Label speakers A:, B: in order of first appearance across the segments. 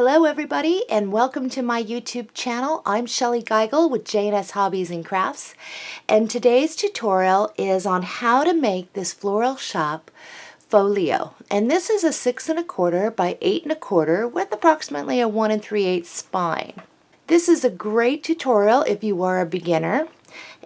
A: Hello everybody and welcome to my YouTube channel. I'm Shellie Geigle with J&S Hobbies and Crafts, and today's tutorial is on how to make this floral shop folio. And this is a 6 1/4 by 8 1/4 with approximately a 1 3/8 spine. This is a great tutorial if you are a beginner,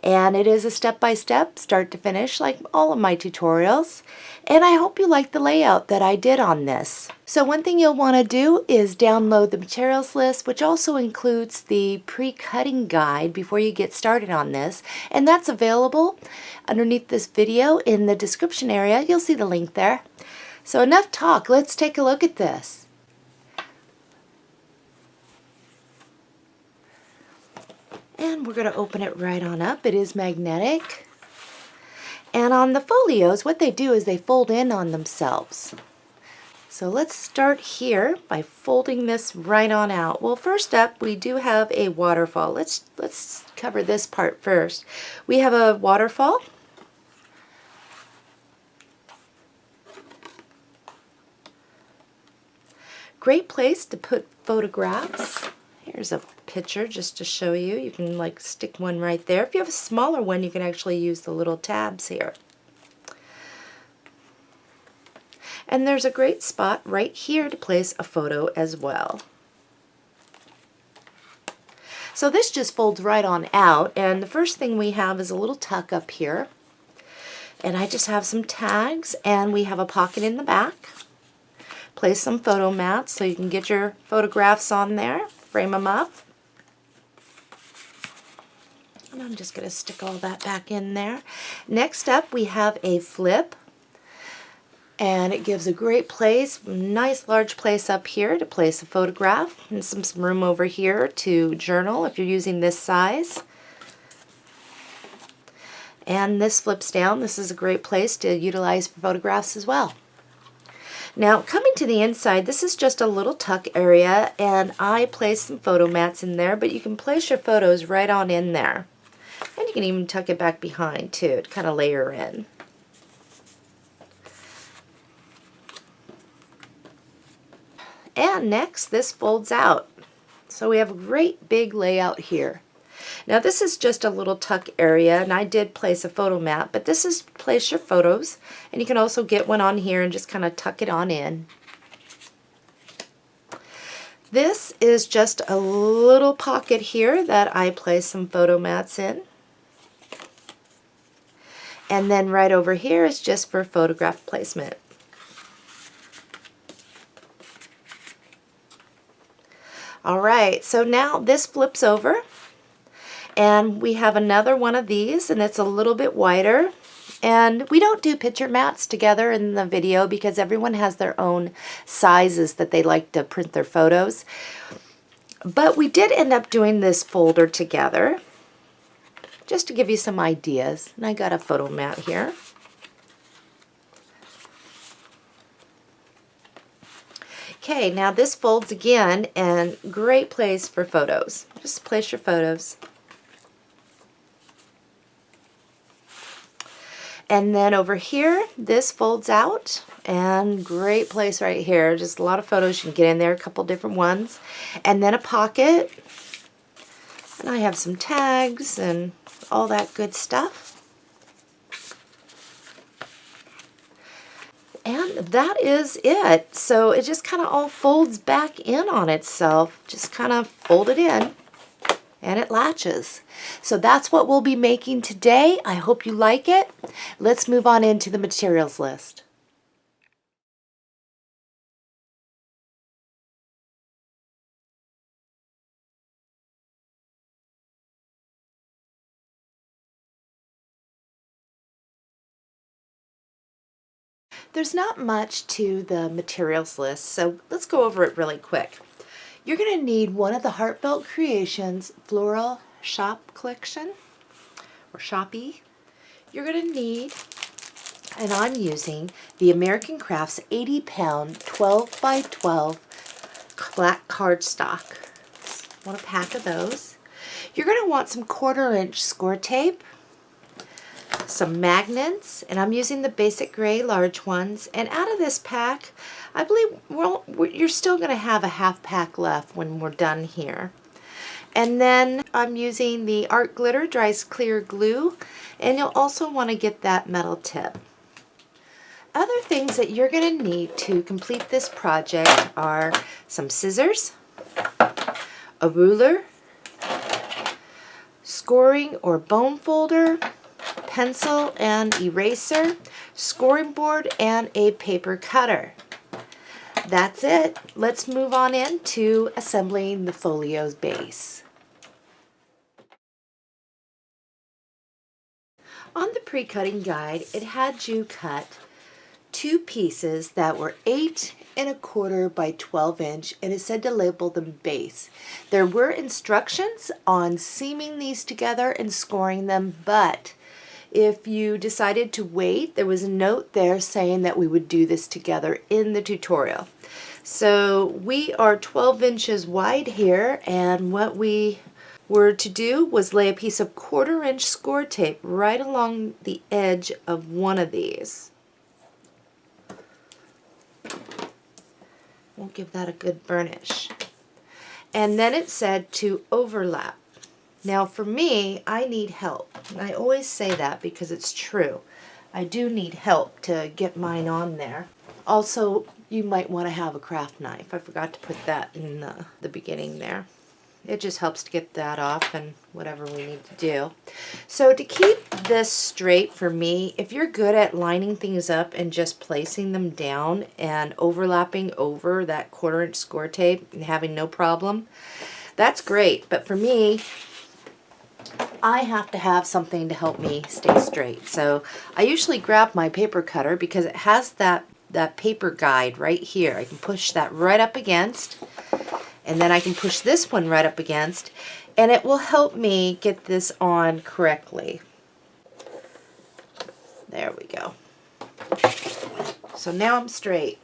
A: and it is a step-by-step, start to finish, like all of my tutorials. And I hope you like the layout that I did on this. So one thing you'll want to do is download the materials list, which also includes the pre-cutting guide before you get started on this. And that's available underneath this video in the description area. You'll see the link there. So enough talk, let's take a look at this. And we're going to open it right on up. It is magnetic. And on the folios, what they do is they fold in on themselves. So let's start here by folding this right on out. Well, first up, we do have a waterfall. Let's cover this part first. We have a waterfall. Great place to put photographs. Here's a picture just to show you. You can like stick one right there. If you have a smaller one, you can actually use the little tabs here. And there's a great spot right here to place a photo as well. So this just folds right on out, and the first thing we have is a little tuck up here. And I just have some tags, and we have a pocket in the back. Place some photo mats so you can get your photographs on there, frame them up. And I'm just going to stick all that back in there. Next up, we have a flip, and it gives a great place, nice large place up here to place a photograph, and some room over here to journal if you're using this size. And this flips down. This is a great place to utilize for photographs as well. Now, coming to the inside, this is just a little tuck area, and I placed some photo mats in there, but you can place your photos right on in there. And you can even tuck it back behind too, to kind of layer in. And next, this folds out. So we have a great big layout here. Now this is just a little tuck area, and I did place a photo mat, but this is place your photos, and you can also get one on here and just kind of tuck it on in. This is just a little pocket here that I placed some photo mats in. And then right over here is just for photograph placement. Alright, so now this flips over, and we have another one of these, and it's a little bit wider. And we don't do picture mats together in the video because everyone has their own sizes that they like to print their photos. But we did end up doing this folder together, just to give you some ideas. And I got a photo mat here. Okay, now this folds again, and great place for photos. Just place your photos. And then over here, this folds out, and great place right here. Just a lot of photos you can get in there, a couple different ones. And then a pocket. And I have some tags and all that good stuff. And that is it. So it just kind of all folds back in on itself. Just kind of fold it in, and it latches. So that's what we'll be making today. I hope you like it. Let's move on into the materials list. There's not much to the materials list, so let's go over it really quick. You're going to need one of the Heartfelt Creations Floral Shoppe collection, or Shoppe. You're going to need, and I'm using, the American Crafts 80-pound 12 by 12 black cardstock. Want a pack of those. You're going to want some 1/4 inch score tape, some magnets, and I'm using the basic gray large ones. And out of this pack, I believe you're still going to have a half pack left when we're done here. And then I'm using the Art Glitter Dries Clear Glue, and you'll also want to get that metal tip. Other things that you're going to need to complete this project are some scissors, a ruler, scoring or bone folder, pencil and eraser, scoring board, and a paper cutter. That's it. Let's move on into assembling the folio's base. On the pre-cutting guide, it had you cut 2 pieces that were 8 1/4 by 12 inch, and it said to label them base. There were instructions on seaming these together and scoring them, but if you decided to wait, there was a note there saying that we would do this together in the tutorial. So we are 12 inches wide here, and what we were to do was lay a piece of 1/4 inch score tape right along the edge of one of these. We'll give that a good burnish. And then it said to overlap. Now for me, I need help. And I always say that because it's true. I do need help to get mine on there. Also, you might want to have a craft knife. I forgot to put that in the beginning there. It just helps to get that off and whatever we need to do. So to keep this straight for me, if you're good at lining things up and just placing them down and overlapping over that 1/4 inch score tape and having no problem, that's great. But for me, I have to have something to help me stay straight. So I usually grab my paper cutter because it has that paper guide right here. I can push that right up against, and then I can push this one right up against, and it will help me get this on correctly. There we go. So now I'm straight.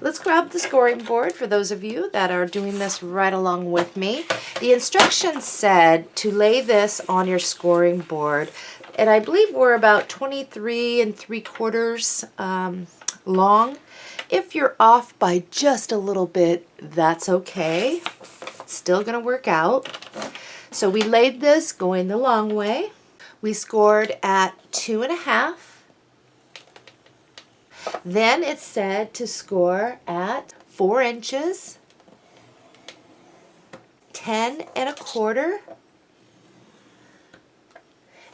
A: Let's grab the scoring board for those of you that are doing this right along with me. The instructions said to lay this on your scoring board, and I believe we're about 23 3/4 long. If you're off by just a little bit, that's okay. It's still going to work out. So we laid this going the long way. We scored at 2 1/2. Then it said to score at 4 inches, 10 1/4,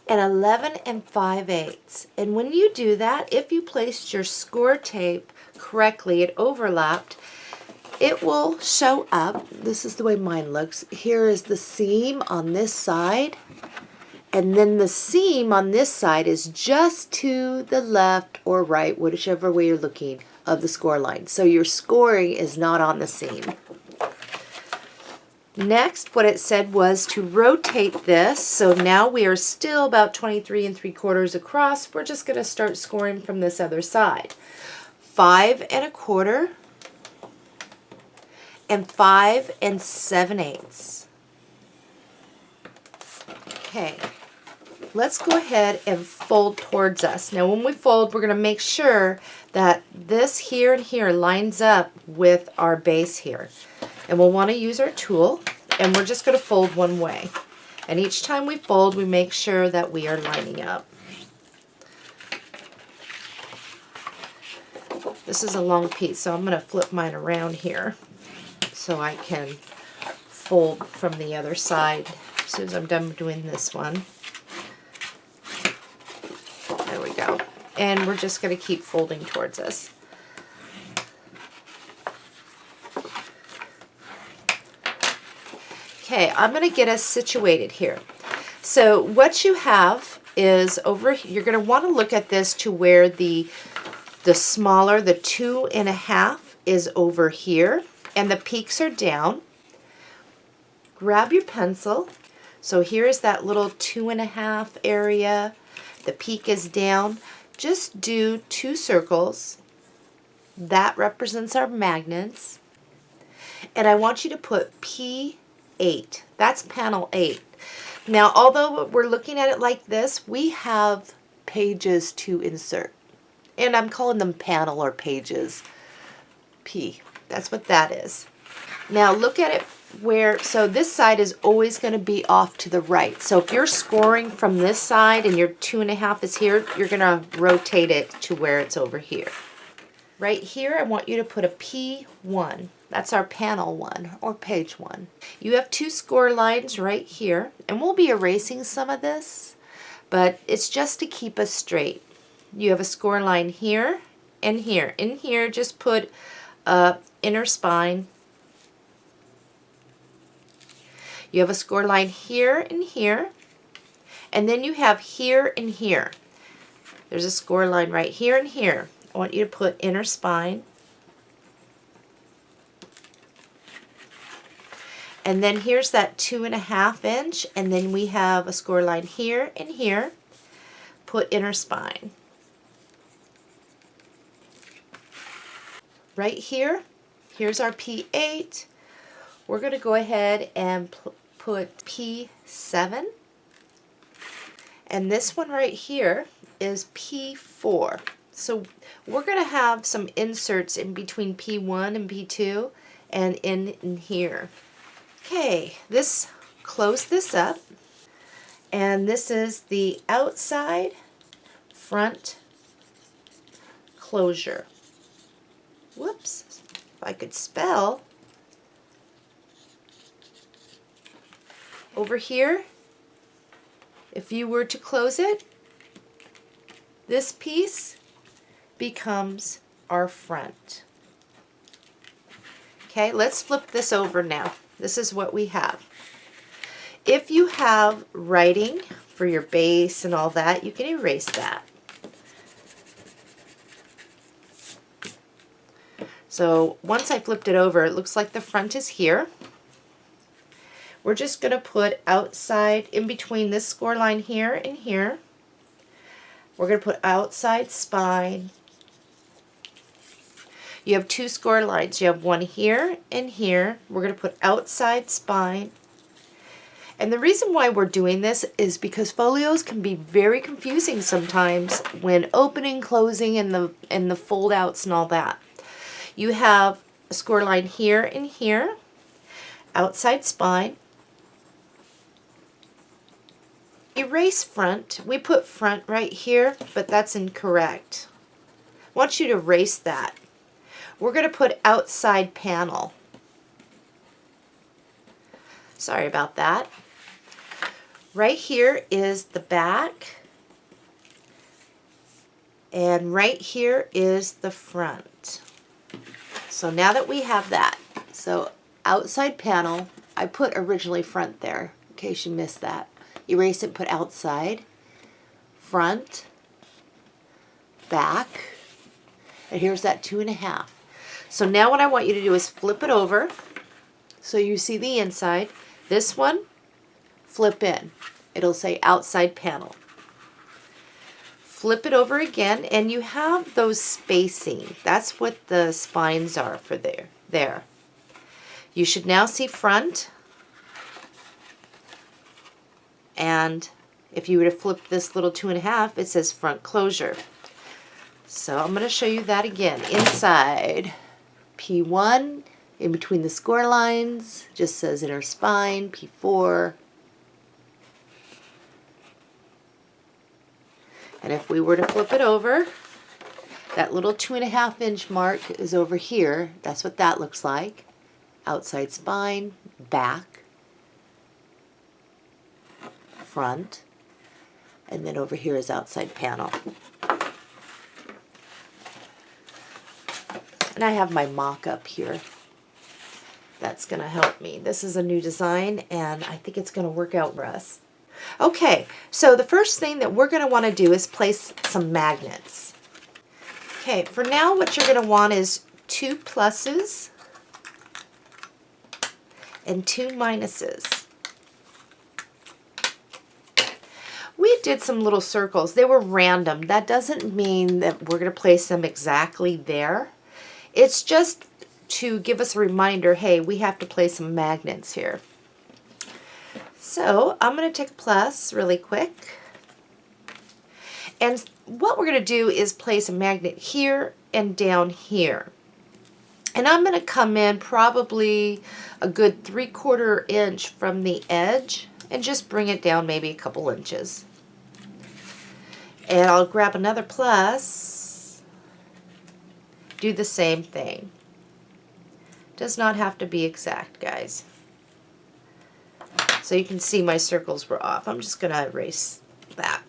A: and 11 5/8. And when you do that, if you placed your score tape correctly, it overlapped, it will show up. This is the way mine looks. Here is the seam on this side, and then the seam on this side is just to the left or right, whichever way you're looking, of the score line. So your scoring is not on the seam. Next, what it said was to rotate this. So now we are still about 23 3/4 across. We're just going to start scoring from this other side. 5 1/4 and 5 7/8. Okay. Let's go ahead and fold towards us. Now when we fold, we're going to make sure that this here and here lines up with our base here. And we'll want to use our tool, and we're just going to fold one way. And each time we fold, we make sure that we are lining up. This is a long piece, so I'm going to flip mine around here so I can fold from the other side as soon as I'm done doing this one. There we go. And we're just going to keep folding towards us. Okay, I'm going to get us situated here. So what you have is over here, you're going to want to look at this to where the smaller, the 2 1/2 is over here, and the peaks are down. Grab your pencil. So here's that little 2 1/2 area. The peak is down. Just do 2 circles. That represents our magnets. And I want you to put P8. That's panel 8. Now, although we're looking at it like this, we have pages to insert. And I'm calling them panel or pages. P. That's what that is. Now look at it where, so this side is always going to be off to the right. So if you're scoring from this side and your 2.5 is here, you're going to rotate it to where it's over here. Right here, I want you to put a P1. That's our panel 1 or page 1. You have 2 score lines right here, and we'll be erasing some of this, but it's just to keep us straight. You have a score line here and here. In here, just put a inner spine. You have a score line here and here, and then you have here and here. There's a score line right here and here. I want you to put inner spine. And then here's that 2.5 inch, and then we have a score line here and here. Put inner spine. Right here, here's our P8. We're going to go ahead and put P7. And this one right here is P4. So we're going to have some inserts in between P1 and P2 and in here. Okay, close this up. And this is the outside front closure. Whoops, if I could spell. Over here, if you were to close it, this piece becomes our front. Okay, let's flip this over now. This is what we have. If you have writing for your base and all that, you can erase that. So once I flipped it over, it looks like the front is here. We're just going to put outside in between this score line here and here. We're going to put outside spine. You have 2 score lines. You have one here and here. We're going to put outside spine. And the reason why we're doing this is because folios can be very confusing sometimes when opening, closing, and the fold outs and all that. You have a score line here and here, outside spine. Erase front. We put front right here, but that's incorrect. I want you to erase that. We're going to put outside panel. Sorry about that. Right here is the back, and right here is the front. So now that we have that, so outside panel, I put originally front there, in case you missed that. Erase it, put outside, front, back, and here's that 2.5. So now what I want you to do is flip it over so you see the inside. This one, flip in. It'll say outside panel. Flip it over again, and you have those spacing. That's what the spines are for there. You should now see front. And if you were to flip this little 2.5, it says front closure. So I'm going to show you that again. Inside P1, in between the score lines, just says inner spine, P4. And if we were to flip it over, that little 2.5 inch mark is over here. That's what that looks like. Outside spine, back, front, and then over here is outside panel. And I have my mock-up here. That's going to help me. This is a new design, and I think it's going to work out for us. Okay, so the first thing that we're going to want to do is place some magnets. Okay, for now what you're going to want is 2 pluses and 2 minuses. We did some little circles. They were random. That doesn't mean that we're going to place them exactly there. It's just to give us a reminder, hey, we have to place some magnets here. So I'm going to take a plus really quick. And what we're going to do is place a magnet here and down here. And I'm going to come in probably a good 3/4 inch from the edge and just bring it down maybe a couple inches. And I'll grab another plus, do the same thing. Does not have to be exact, guys. So you can see my circles were off. I'm just going to erase that.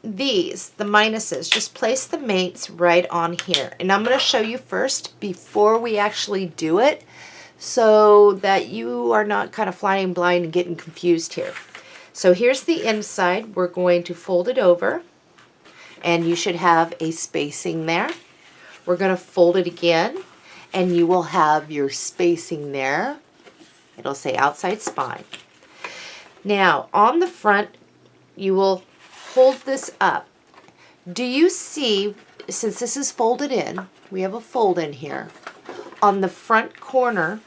A: These, the minuses, just place the mates right on here. And I'm going to show you first before we actually do it so that you are not kind of flying blind and getting confused here. So here's the inside. We're going to fold it over and you should have a spacing there. We're going to fold it again and you will have your spacing there. It'll say outside spine. Now on the front you will hold this up. Do you see, since this is folded in, we have a fold in here. On the front corner,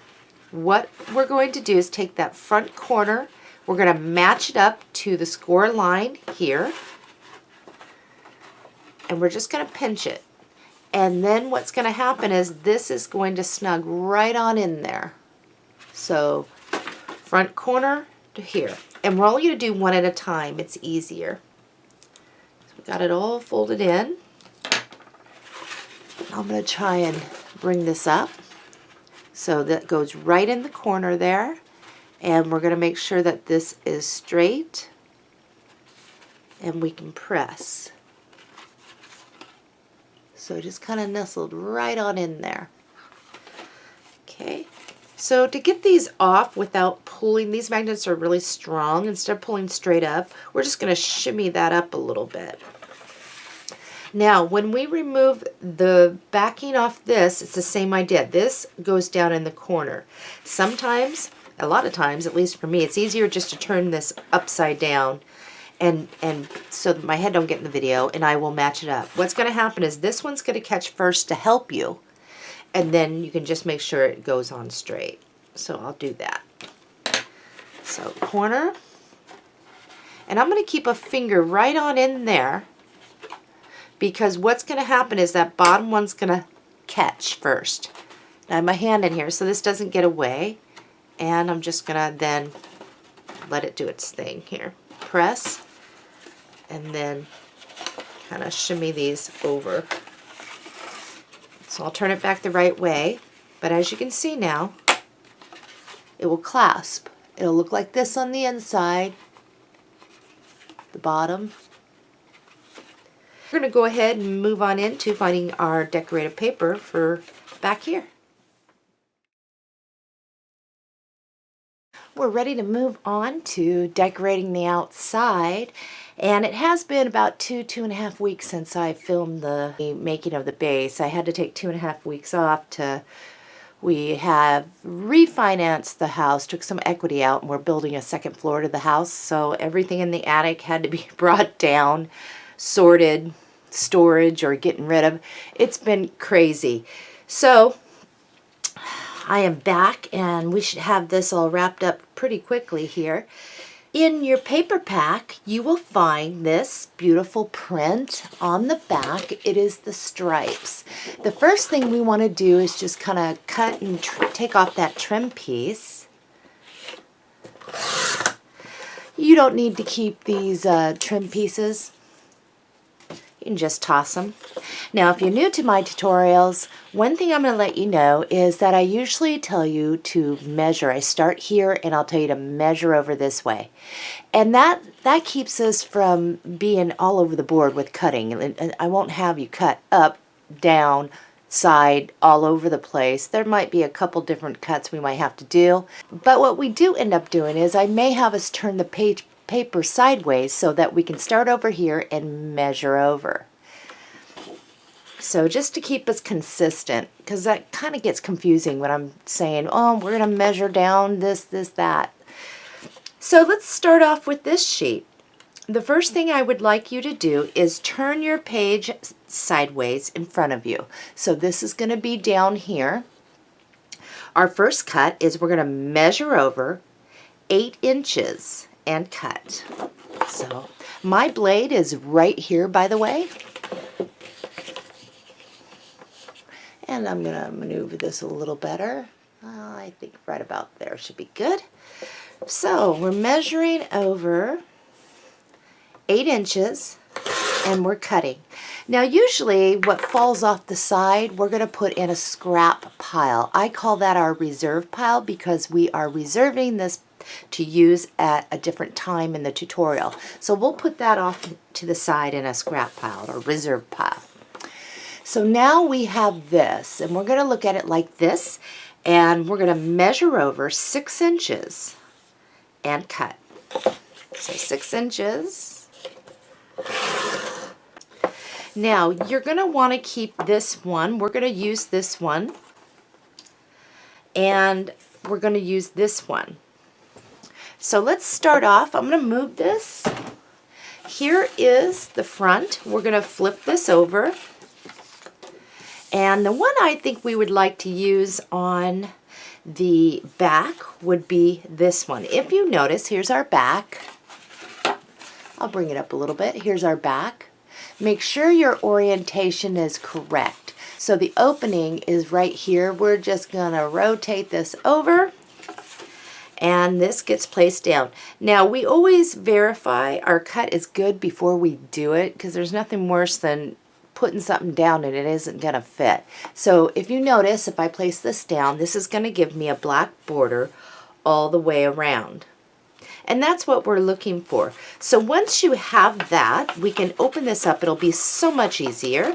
A: what we're going to do is take that front corner, we're going to match it up to the score line here, and we're just going to pinch it. And then what's going to happen is this is going to snug right on in there. So front corner to here. And we're only going to do one at a time. It's easier. Got it all folded in. I'm going to try and bring this up so that goes right in the corner there, and we're going to make sure that this is straight and we can press. So just kind of nestled right on in there. Okay, so to get these off without pulling, these magnets are really strong. Instead of pulling straight up, we're just going to shimmy that up a little bit. Now, when we remove the backing off this, it's the same idea. This goes down in the corner. Sometimes, a lot of times, at least for me, it's easier just to turn this upside down and so that my head don't get in the video, and I will match it up. What's going to happen is this one's going to catch first to help you, and then you can just make sure it goes on straight. So I'll do that. So corner, and I'm going to keep a finger right on in there, because what's going to happen is that bottom one's going to catch first. Now I have my hand in here so this doesn't get away, and I'm just going to then let it do its thing here. Press, and then kind of shimmy these over. So I'll turn it back the right way, but as you can see now, it will clasp. It'll look like this on the inside, the bottom. We're going to go ahead and move on into finding our decorative paper for back here. We're ready to move on to decorating the outside, and it has been about 2.5 weeks since I filmed the making of the base. I had to take 2.5 weeks off we have refinanced the house, took some equity out, and we're building a second floor to the house, so everything in the attic had to be brought down, sorted, storage, or getting rid of. It's been crazy. So I am back, and we should have this all wrapped up pretty quickly here. In your paper pack, you will find this beautiful print on the back. It is the stripes. The first thing we want to do is just kind of cut and take off that trim piece. You don't need to keep these trim pieces. You can just toss them. Now, if you're new to my tutorials, one thing I'm going to let you know is that I usually tell you to measure. I start here and I'll tell you to measure over this way. And that keeps us from being all over the board with cutting. And I won't have you cut up, down, side, all over the place. There might be a couple different cuts we might have to do. But what we do end up doing is I may have us turn the paper sideways so that we can start over here and measure over. So just to keep us consistent, because that kind of gets confusing when I'm saying, oh, we're going to measure down this, that. So let's start off with this sheet. The first thing I would like you to do is turn your page sideways in front of you. So this is going to be down here. Our first cut is we're going to measure over 8 inches and cut. So My blade is right here, by the way. And I'm going to maneuver this a little better. I think right about there should be good. So we're measuring over 8 inches and we're cutting. Now usually what falls off the side we're going to put in a scrap pile. I call that our reserve pile because we are reserving this to use at a different time in the tutorial. So we'll put that off to the side in a scrap pile or reserve pile. So now we have this, and we're going to look at it like this, and we're going to measure over 6 inches and cut. So 6 inches. Now you're going to want to keep this one. We're going to use this one, and we're going to use this one. So let's start off. I'm going to move this. Here is the front. We're going to flip this over. And the one I think we would like to use on the back would be this one. If you notice, here's our back. I'll bring it up a little bit. Here's our back. Make sure your orientation is correct. So the opening is right here. We're just going to rotate this over. And this gets placed down. Now we always verify our cut is good before we do it because there's nothing worse than putting something down and it isn't going to fit. So if you notice, if I place this down, this is going to give me a black border all the way around. And that's what we're looking for. So once you have that, we can open this up. It'll be so much easier.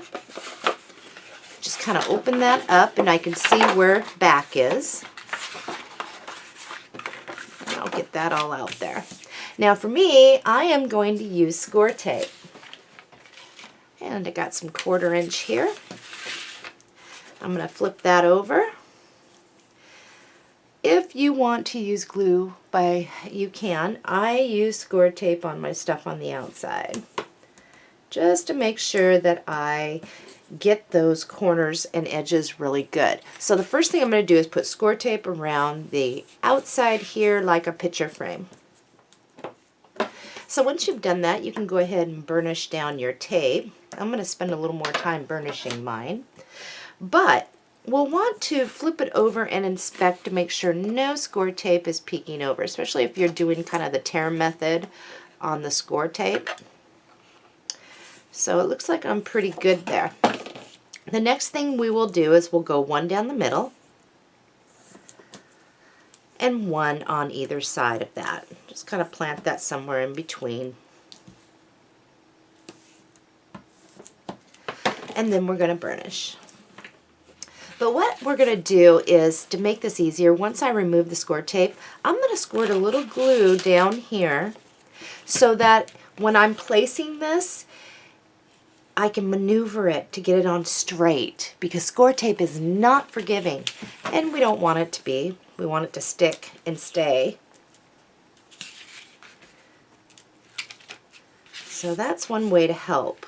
A: Just kind of open that up and I can see where back is. I'll get that all out there. Now for me, I am going to use score tape. And I got some 1/4 inch here. I'm going to flip that over. If you want to use glue, you can. I use score tape on my stuff on the outside, just to make sure that I get those corners and edges really good. So the first thing I'm going to do is put score tape around the outside here like a picture frame. So once you've done that, you can go ahead and burnish down your tape. I'm going to spend a little more time burnishing mine. But we'll want to flip it over and inspect to make sure no score tape is peeking over, especially if you're doing kind of the tear method on the score tape. So it looks like I'm pretty good there. The next thing we will do is we'll go one down the middle and one on either side of that. Just kind of plant that somewhere in between. And then we're going to burnish. But what we're going to do is, to make this easier, once I remove the score tape, I'm going to squirt a little glue down here so that when I'm placing this, I can maneuver it to get it on straight, because score tape is not forgiving and we don't want it to be. We want it to stick and stay. So that's one way to help,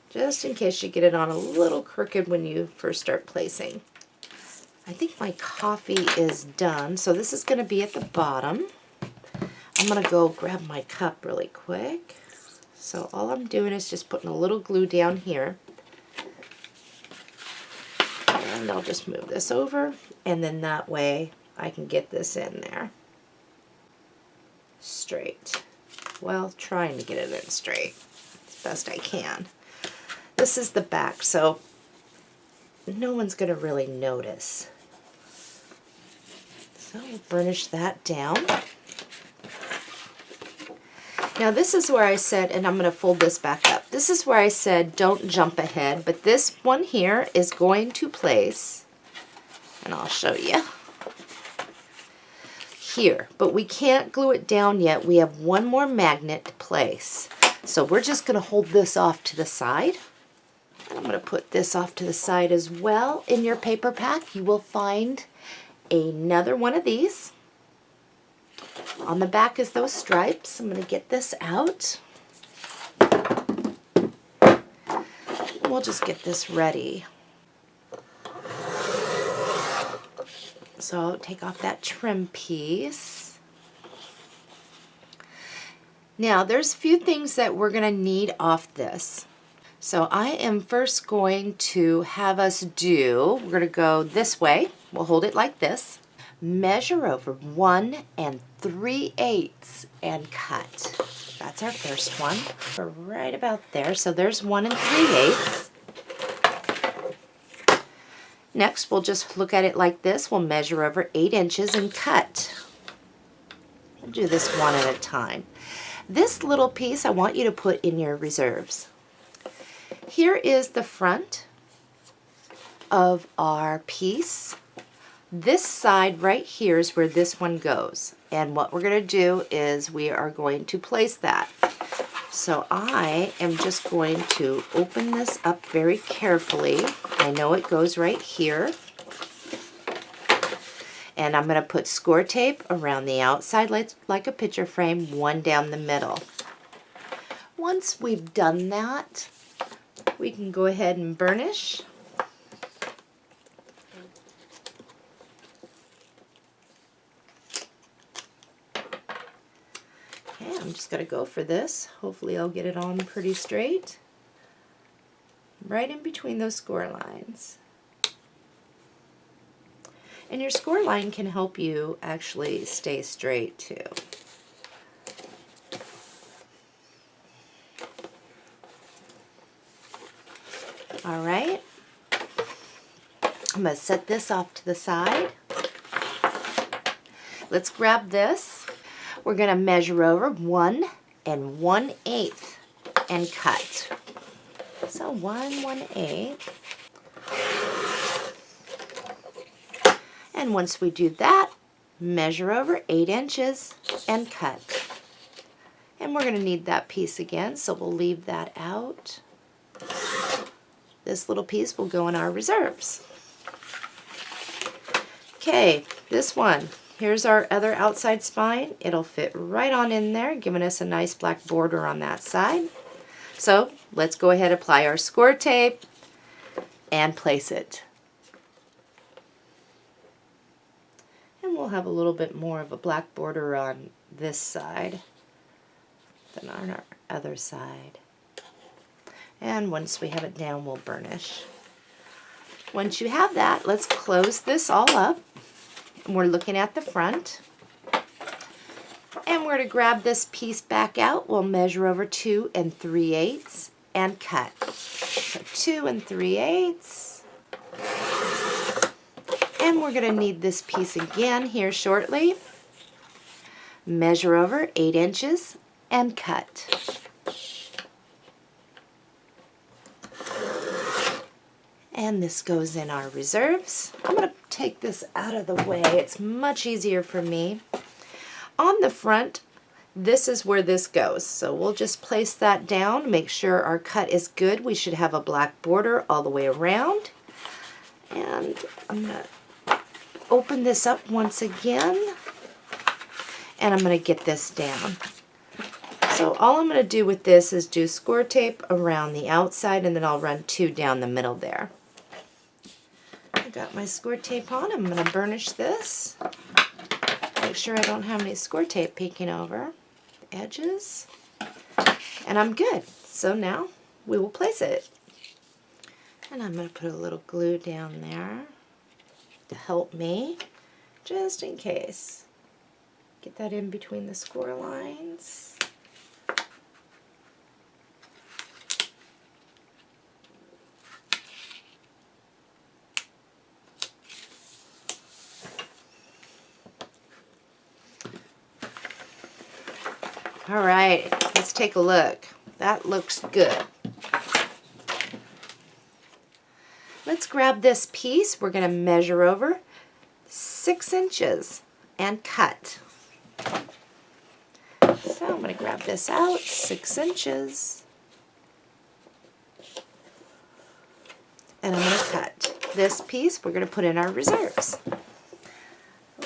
A: just in case you get it on a little crooked when you first start placing. I think my coffee is done, so this is going to be at the bottom. I'm going to go grab my cup really quick. So all I'm doing is just putting a little glue down here. And I'll just move this over, and then that way I can get this in there straight. Well, trying to get it in straight as best I can. This is the back, so no one's going to really notice. So we'll burnish that down. Now this is where I said, and I'm going to fold this back up, this is where I said don't jump ahead, but this one here is going to place, and I'll show you, here. But we can't glue it down yet. We have one more magnet to place. So we're just going to hold this off to the side. I'm going to put this off to the side as well. In your paper pack, you will find another one of these. On the back is those stripes. I'm going to get this out. We'll just get this ready. So I'll take off that trim piece. Now there's a few things that we're going to need off this. So I am first going to have us we're going to go this way. We'll hold it like this. Measure over 1 3/8 and cut. That's our first one. We're right about there. So there's 1 3/8. Next, we'll just look at it like this. We'll measure over 8 inches and cut. We'll do this one at a time. This little piece I want you to put in your reserves. Here is the front of our piece. This side right here is where this one goes. And what we're going to do is we are going to place that. So I am just going to open this up very carefully. I know it goes right here. And I'm going to put score tape around the outside like a picture frame, one down the middle. Once we've done that, we can go ahead and burnish. Okay, I'm just going to go for this. Hopefully I'll get it on pretty straight. Right in between those score lines. And your score line can help you actually stay straight too. All right. I'm going to set this off to the side. Let's grab this. We're going to measure over 1 1/8 and cut. So 1 1/8. And once we do that, measure over 8 inches and cut. And we're going to need that piece again, so we'll leave that out. This little piece will go in our reserves. Okay, this one. Here's our other outside spine. It'll fit right on in there, giving us a nice black border on that side. So let's go ahead and apply our score tape and place it. And we'll have a little bit more of a black border on this side than on our other side. And once we have it down, we'll burnish. Once you have that, let's close this all up. And we're looking at the front. And we're going to grab this piece back out. We'll measure over 2 3/8 and cut. So 2 3/8. And we're going to need this piece again here shortly. Measure over 8 inches and cut. And this goes in our reserves. I'm going to take this out of the way. It's much easier for me. On the front, this is where this goes. So we'll just place that down, make sure our cut is good. We should have a black border all the way around. And I'm going to open this up once again. And I'm going to get this down. So all I'm going to do with this is do score tape around the outside, and then I'll run 2 down the middle there. I got my score tape on. I'm going to burnish this. Make sure I don't have any score tape peeking over the edges. And I'm good. So now we will place it. And I'm going to put a little glue down there to help me, just in case. Get that in between the score lines. All right, let's take a look. That looks good. Let's grab this piece. We're going to measure over 6 inches and cut. So I'm going to grab this out, 6 inches. And I'm going to cut. This piece we're going to put in our reserves.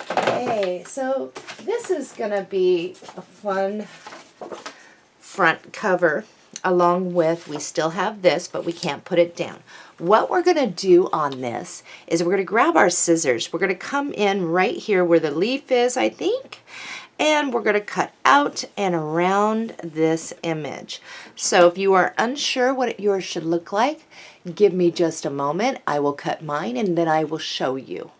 A: Okay, so this is going to be a fun front cover. along with, we still have this, but we can't put it down. What we're going to do on this is we're going to grab our scissors. We're going to come in right here where the leaf is, I think, and we're going to cut out and around this image. So if you are unsure what yours should look like, give me just a moment. I will cut mine and then I will show you.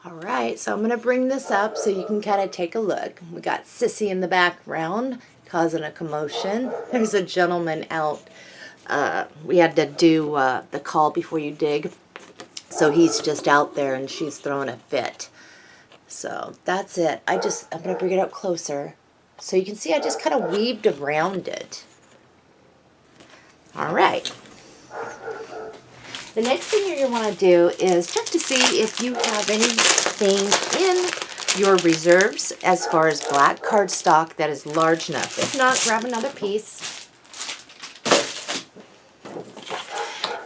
A: All right, so I'm going to bring this up so you can kind of take a look. We got Sissy in the background causing a commotion. There's a gentleman out. We had to do the call before you dig. So he's just out there and she's throwing a fit. So that's it. I'm going to bring it up closer so you can see I just kind of weaved around it. All right. The next thing you're going to want to do is check to see if you have anything in your reserves as far as black cardstock that is large enough. If not, grab another piece.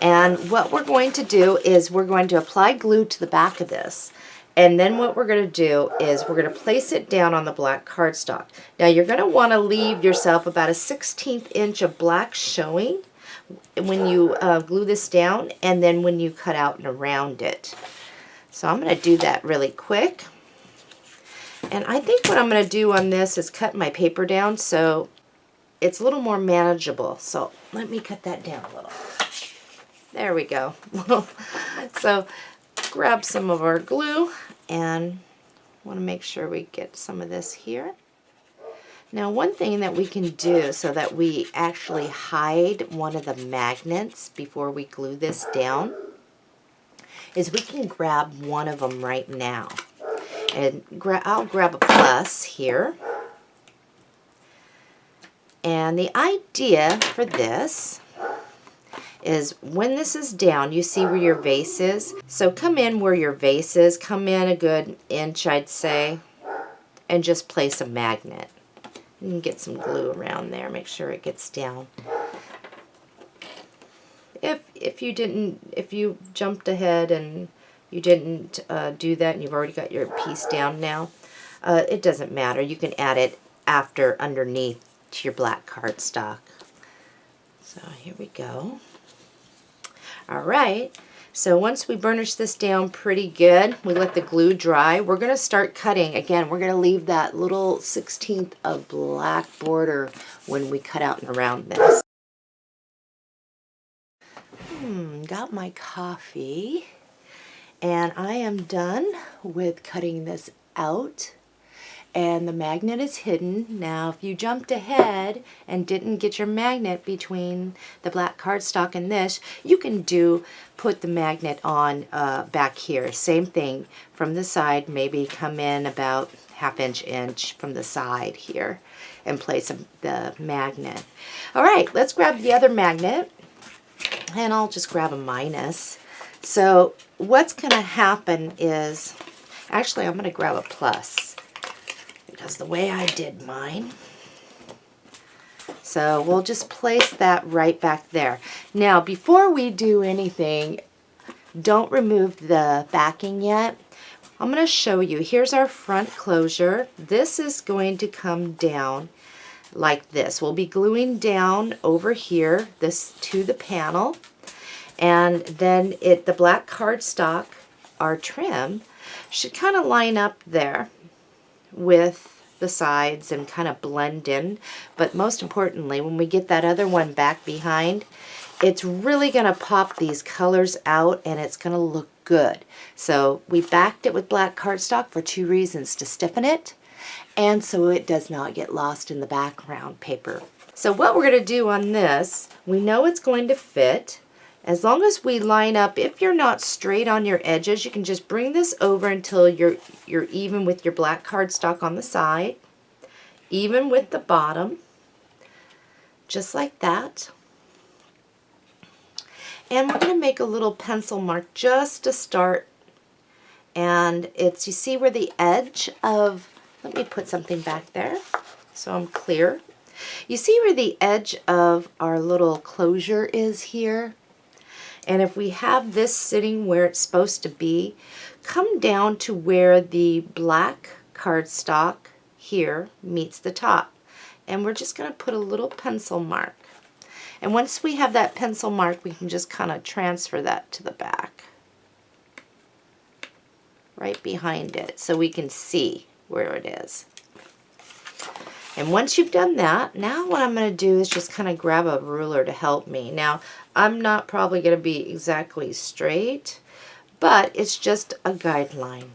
A: And what we're going to do is we're going to apply glue to the back of this. And then what we're going to do is we're going to place it down on the black cardstock. Now you're going to want to leave yourself about a 1/16 inch of black showing when you glue this down, and then when you cut out and around it. So I'm going to do that really quick. And I think what I'm going to do on this is cut my paper down so it's a little more manageable. So let me cut that down a little. There we go. So grab some of our glue and want to make sure we get some of this here. Now one thing that we can do so that we actually hide one of the magnets before we glue this down is we can grab one of them right now. And I'll grab a plus here. And the idea for this is when this is down, you see where your vase is. So come in where your vase is, come in a good inch, I'd say, and just place a magnet. You can get some glue around there, make sure it gets down. If you jumped ahead and you didn't do that and you've already got your piece down now, it doesn't matter. You can add it after underneath to your black cardstock. So here we go. All right, so once we burnish this down pretty good, we let the glue dry, we're going to start cutting. Again, we're going to leave that little 1/16 of black border when we cut out and around this. Got my coffee, and I am done with cutting this out. And the magnet is hidden. Now, if you jumped ahead and didn't get your magnet between the black cardstock and this, you can put the magnet on back here. Same thing from the side, maybe come in about 1/2 inch from the side here and place the magnet. All right, let's grab the other magnet, and I'll just grab a minus. So what's gonna happen is, actually I'm gonna grab a plus, because the way I did mine. So we'll just place that right back there. Now before we do anything, don't remove the backing yet. I'm going to show you. Here's our front closure. This is going to come down like this. We'll be gluing down over here this to the panel, and then the black cardstock, our trim, should kind of line up there with the sides and kind of blend in. But most importantly, when we get that other one back behind, it's really going to pop these colors out and it's going to look good. So we backed it with black cardstock for 2 reasons: to stiffen it and so it does not get lost in the background paper. So what we're going to do on this, we know it's going to fit. As long as we line up, if you're not straight on your edges, you can just bring this over until you're even with your black cardstock on the side, even with the bottom, just like that. And we're going to make a little pencil mark just to start. And it's, you see where the edge of, let me put something back there so I'm clear. You see where the edge of our little closure is here? And if we have this sitting where it's supposed to be, come down to where the black cardstock here meets the top. And we're just going to put a little pencil mark. And once we have that pencil mark, we can just kind of transfer that to the back, right behind it, so we can see where it is. And once you've done that, now what I'm going to do is just kind of grab a ruler to help me. Now, I'm not probably going to be exactly straight, but it's just a guideline.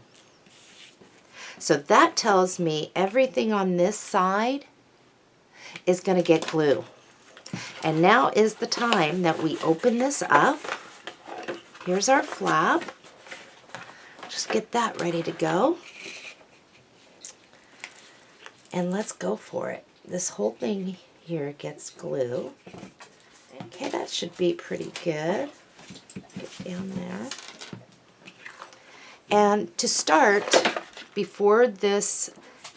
A: So that tells me everything on this side is going to get glue. And now is the time that we open this up. Here's our flap. Just get that ready to go. And let's go for it. This whole thing here gets glue. Okay, that should be pretty good. Get down there. And to start, before this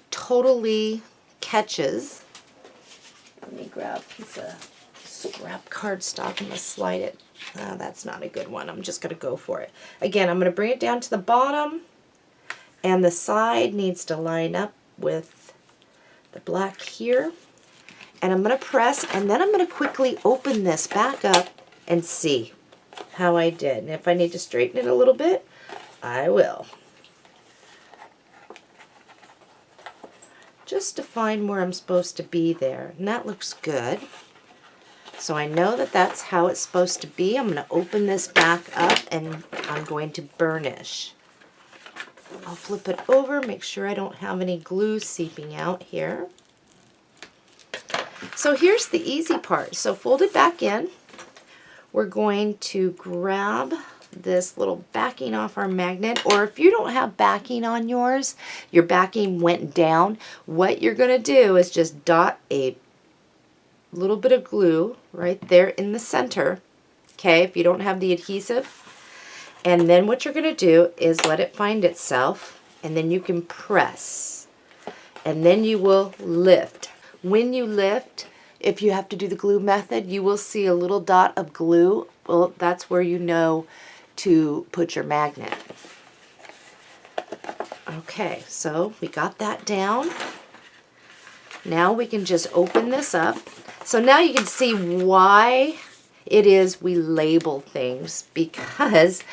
A: totally catches, let me grab a piece of scrap cardstock and slide it. Oh, that's not a good one. I'm just going to go for it. Again, I'm going to bring it down to the bottom, and the side needs to line up with the black here. And I'm going to press, and then I'm going to quickly open this back up and see how I did. And if I need to straighten it a little bit, I will. Just to find where I'm supposed to be there. And that looks good. So I know that that's how it's supposed to be. I'm going to open this back up and I'm going to burnish. I'll flip it over, make sure I don't have any glue seeping out here. So here's the easy part. So fold it back in. We're going to grab this little backing off our magnet, or if you don't have backing on yours, your backing went down, what you're going to do is just dot a little bit of glue right there in the center, okay, if you don't have the adhesive. And then what you're going to do is let it find itself, and then you can press, and then you will lift. When you lift, if you have to do the glue method, you will see a little dot of glue. Well, that's where you know to put your magnet. Okay, so we got that down. Now we can just open this up. So now you can see why it is we label things, because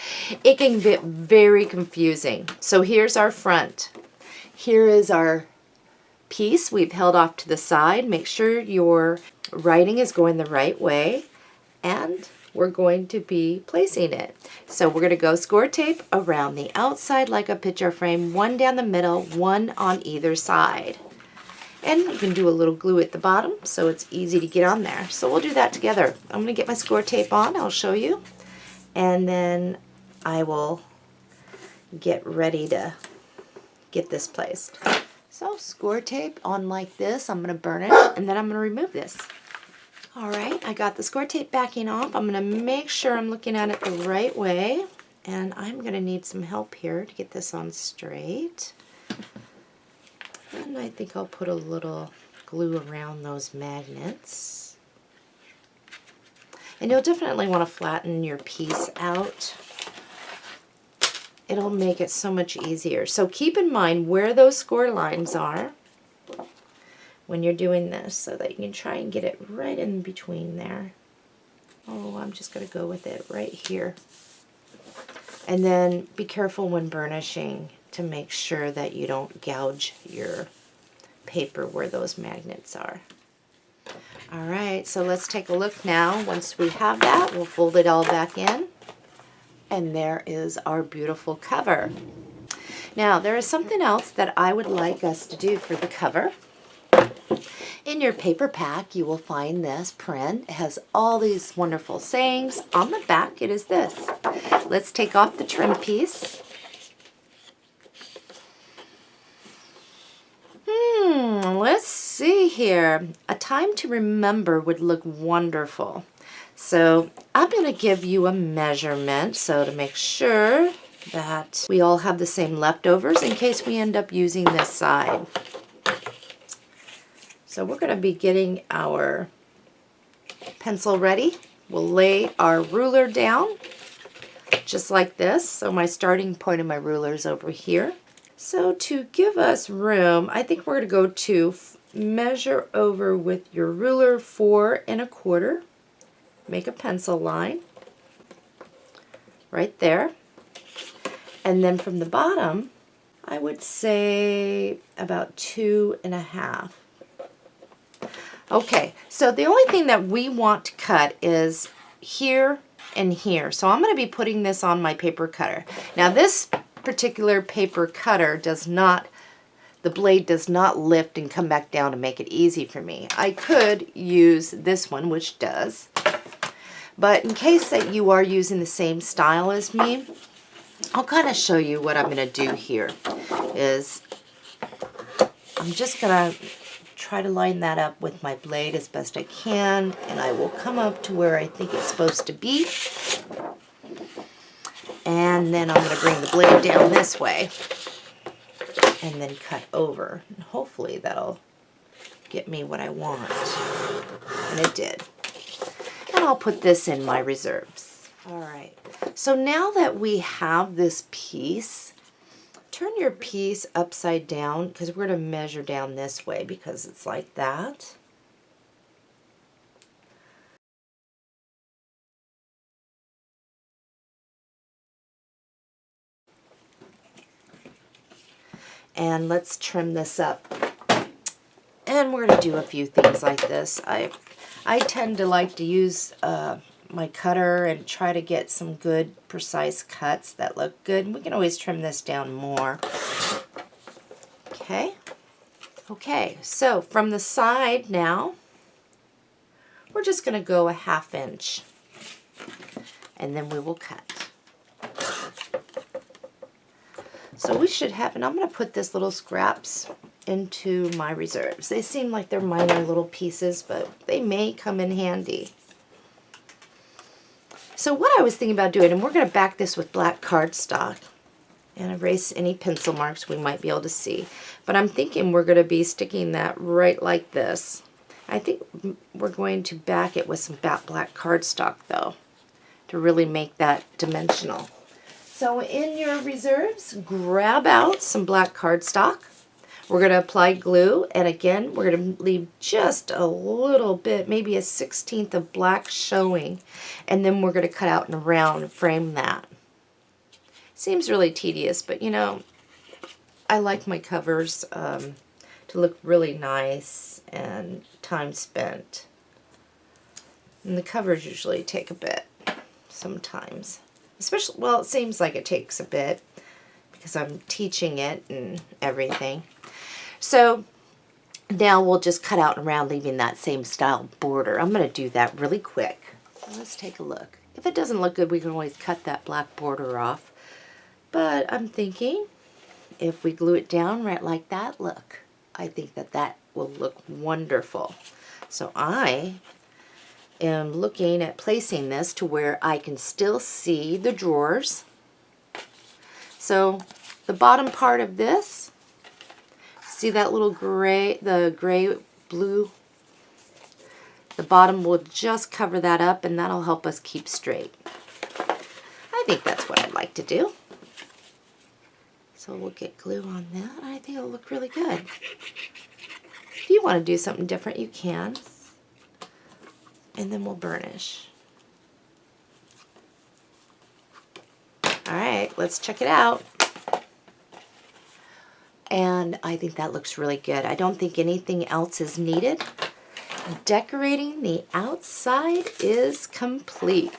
A: it can get very confusing. So here's our front. Here is our piece we've held off to the side. Make sure your writing is going the right way, and we're going to be placing it. So we're going to go score tape around the outside like a picture frame, one down the middle, one on either side. And you can do a little glue at the bottom so it's easy to get on there. So we'll do that together. I'm going to get my score tape on, I'll show you, and then I will get ready to get this placed. So score tape on like this, I'm going to burnish, and then I'm going to remove this. Alright, I got the score tape backing off. I'm going to make sure I'm looking at it the right way, and I'm going to need some help here to get this on straight. And I think I'll put a little glue around those magnets. And you'll definitely want to flatten your piece out. It'll make it so much easier. So keep in mind where those score lines are when you're doing this, so that you can try and get it right in between there. Oh, I'm just going to go with it right here. And then be careful when burnishing to make sure that you don't gouge your paper where those magnets are. Alright, so let's take a look now. Once we have that, we'll fold it all back in. And there is our beautiful cover. Now, there is something else that I would like us to do for the cover. In your paper pack, you will find this print. It has all these wonderful sayings. On the back, it is this. Let's take off the trim piece. Let's see here. A time to remember would look wonderful. So I'm going to give you a measurement, so to make sure that we all have the same leftovers in case we end up using this side. So we're going to be getting our pencil ready. We'll lay our ruler down just like this. So my starting point of my ruler is over here. So to give us room, I think we're going to go to measure over with your ruler 4 1/4. make a pencil line right there. And then from the bottom, I would say about 2.5. Okay, so the only thing that we want to cut is here and here. So I'm going to be putting this on my paper cutter. Now this particular paper cutter does not, the blade does not lift and come back down to make it easy for me. I could use this one, which does. But in case that you are using the same style as me, I'll kind of show you what I'm going to do here. Is I'm just going to try to line that up with my blade as best I can, and I will come up to where I think it's supposed to be. And then I'm going to bring the blade down this way and then cut over. And hopefully that'll get me what I want. And it did. And I'll put this in my reserves. All right. So now that we have this piece, turn your piece upside down, because we're going to measure down this way because it's like that. And let's trim this up. And we're going to do a few things like this. I tend to like to use my cutter and try to get some good precise cuts that look good. And we can always trim this down more. Okay. Okay, so from the side now, we're just going to go a 1/2 inch. And then we will cut. So we should have, and I'm going to put this little scraps into my reserves. They seem like they're minor little pieces, but they may come in handy. So what I was thinking about doing, and we're going to back this with black cardstock and erase any pencil marks we might be able to see. But I'm thinking we're going to be sticking that right like this. I think we're going to back it with some black cardstock though, to really make that dimensional. So in your reserves, grab out some black cardstock. We're going to apply glue, and again, we're going to leave just a little bit, maybe a 1/16 of black showing, and then we're going to cut out in a round, frame that. Seems really tedious, but you know, I like my covers to look really nice and time spent. And the covers usually take a bit sometimes. Especially, well, it seems like it takes a bit because I'm teaching it and everything. So now we'll just cut out and around, leaving that same style border. I'm going to do that really quick. So let's take a look. If it doesn't look good, we can always cut that black border off. But I'm thinking if we glue it down right like that, look, I think that that will look wonderful. So I am looking at placing this to where I can still see the drawers. So the bottom part of this, see that little gray, the gray blue? The bottom will just cover that up, and that'll help us keep straight. I think that's what I'd like to do. So we'll get glue on that. I think it'll look really good. If you want to do something different, you can. And then we'll burnish. All right, let's check it out. And I think that looks really good. I don't think anything else is needed. Decorating the outside is complete.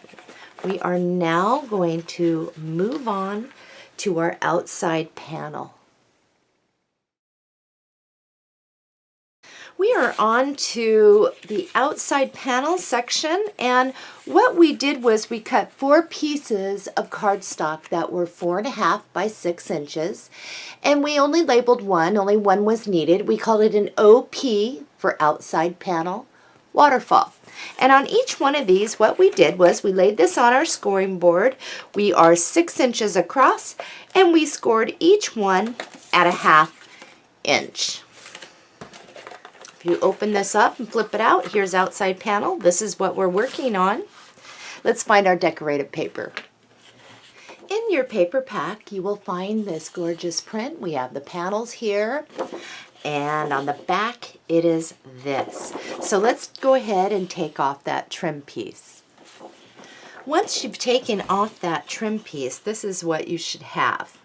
A: We are now going to move on to our outside panel. We are on to the outside panel section, and what we did was we cut 4 pieces of cardstock that were 4.5 by 6 inches, and we only labeled one, only one was needed. We called it an OP for outside panel waterfall. And on each one of these, what we did was we laid this on our scoring board. We are 6 inches across, and we scored each one at a 1/2 inch. If you open this up and flip it out, here's outside panel. This is what we're working on. Let's find our decorative paper. In your paper pack, you will find this gorgeous print. We have the panels here, and on the back, it is this. So let's go ahead and take off that trim piece. Once you've taken off that trim piece, this is what you should have.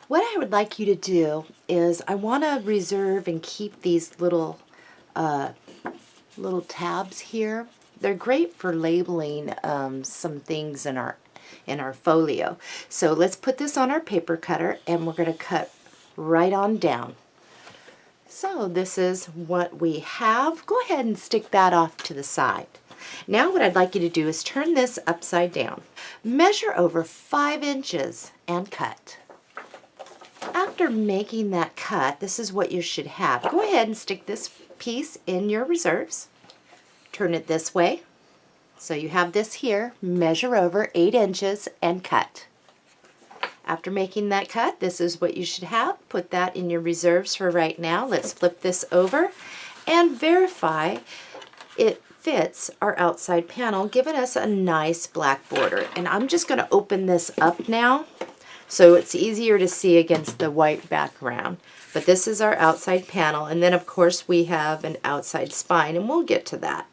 A: What I would like you to do is I want to reserve and keep these little tabs here. They're great for labeling some things in our folio. So let's put this on our paper cutter and we're going to cut right on down. So this is what we have. Go ahead and stick that off to the side. Now what I'd like you to do is turn this upside down. Measure over 5 inches and cut. After making that cut, this is what you should have. Go ahead and stick this piece in your reserves. Turn it this way. So you have this here. Measure over 8 inches and cut. After making that cut, this is what you should have. Put that in your reserves for right now. Let's flip this over and verify it fits our outside panel, giving us a nice black border. And I'm just going to open this up now so it's easier to see against the white background. But this is our outside panel, and then of course we have an outside spine, and we'll get to that.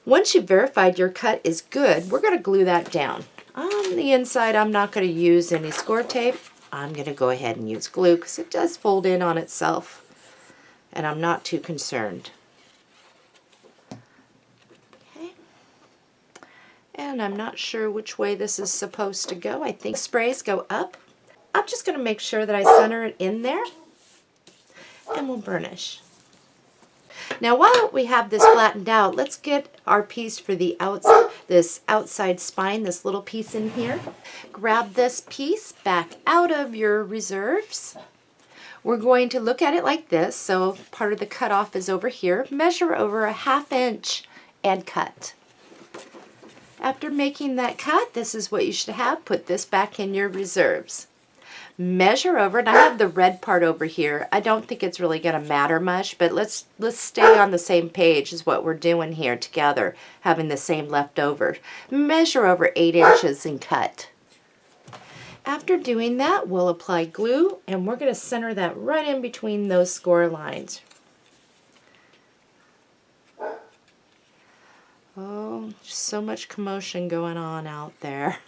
A: Once you've verified your cut is good, we're going to glue that down. On the inside, I'm not going to use any score tape. I'm going to go ahead and use glue because it does fold in on itself, and I'm not too concerned. Okay. And I'm not sure which way this is supposed to go. I think sprays go up. I'm just going to make sure that I center it in there, and we'll burnish. Now while we have this flattened out, let's get our piece for the this outside spine, this little piece in here. Grab this piece back out of your reserves. We're going to look at it like this, so part of the cutoff is over here. Measure over a 1/2 inch and cut. After making that cut, this is what you should have. Put this back in your reserves. Measure over, and I have the red part over here. I don't think it's really going to matter much, but let's stay on the same page as what we're doing here together, having the same leftover. Measure over 8 inches and cut. After doing that, we'll apply glue, and we're going to center that right in between those score lines. Oh, so much commotion going on out there.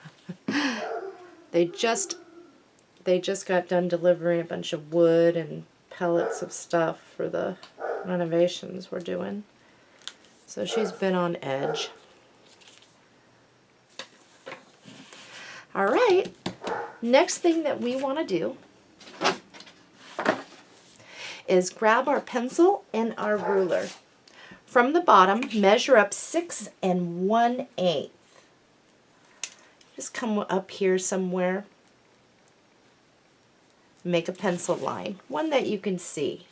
A: They just got done delivering a bunch of wood and pellets of stuff for the renovations we're doing. So she's been on edge. All right, next thing that we want to do is grab our pencil and our ruler. From the bottom, measure up 6 1/8. Just come up here somewhere. Make a pencil line, one that you can see.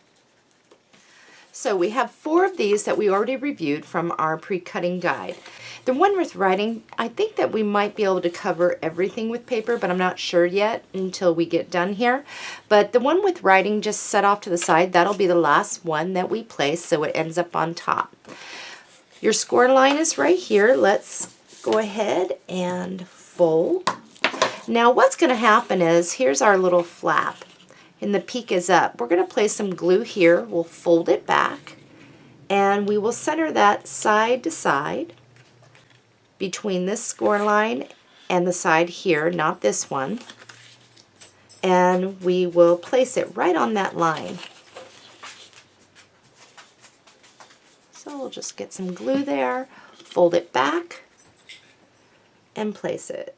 A: So we have 4 of these that we already reviewed from our pre-cutting guide. The one with writing, I think that we might be able to cover everything with paper, but I'm not sure yet until we get done here. But the one with writing, just set off to the side. That'll be the last one that we place, so it ends up on top. Your score line is right here. Let's go ahead and fold. Now what's going to happen is, here's our little flap, and the peak is up. We're going to place some glue here. We'll fold it back, and we will center that side to side between this score line and the side here, not this one. And we will place it right on that line. So we'll just get some glue there, fold it back, and place it.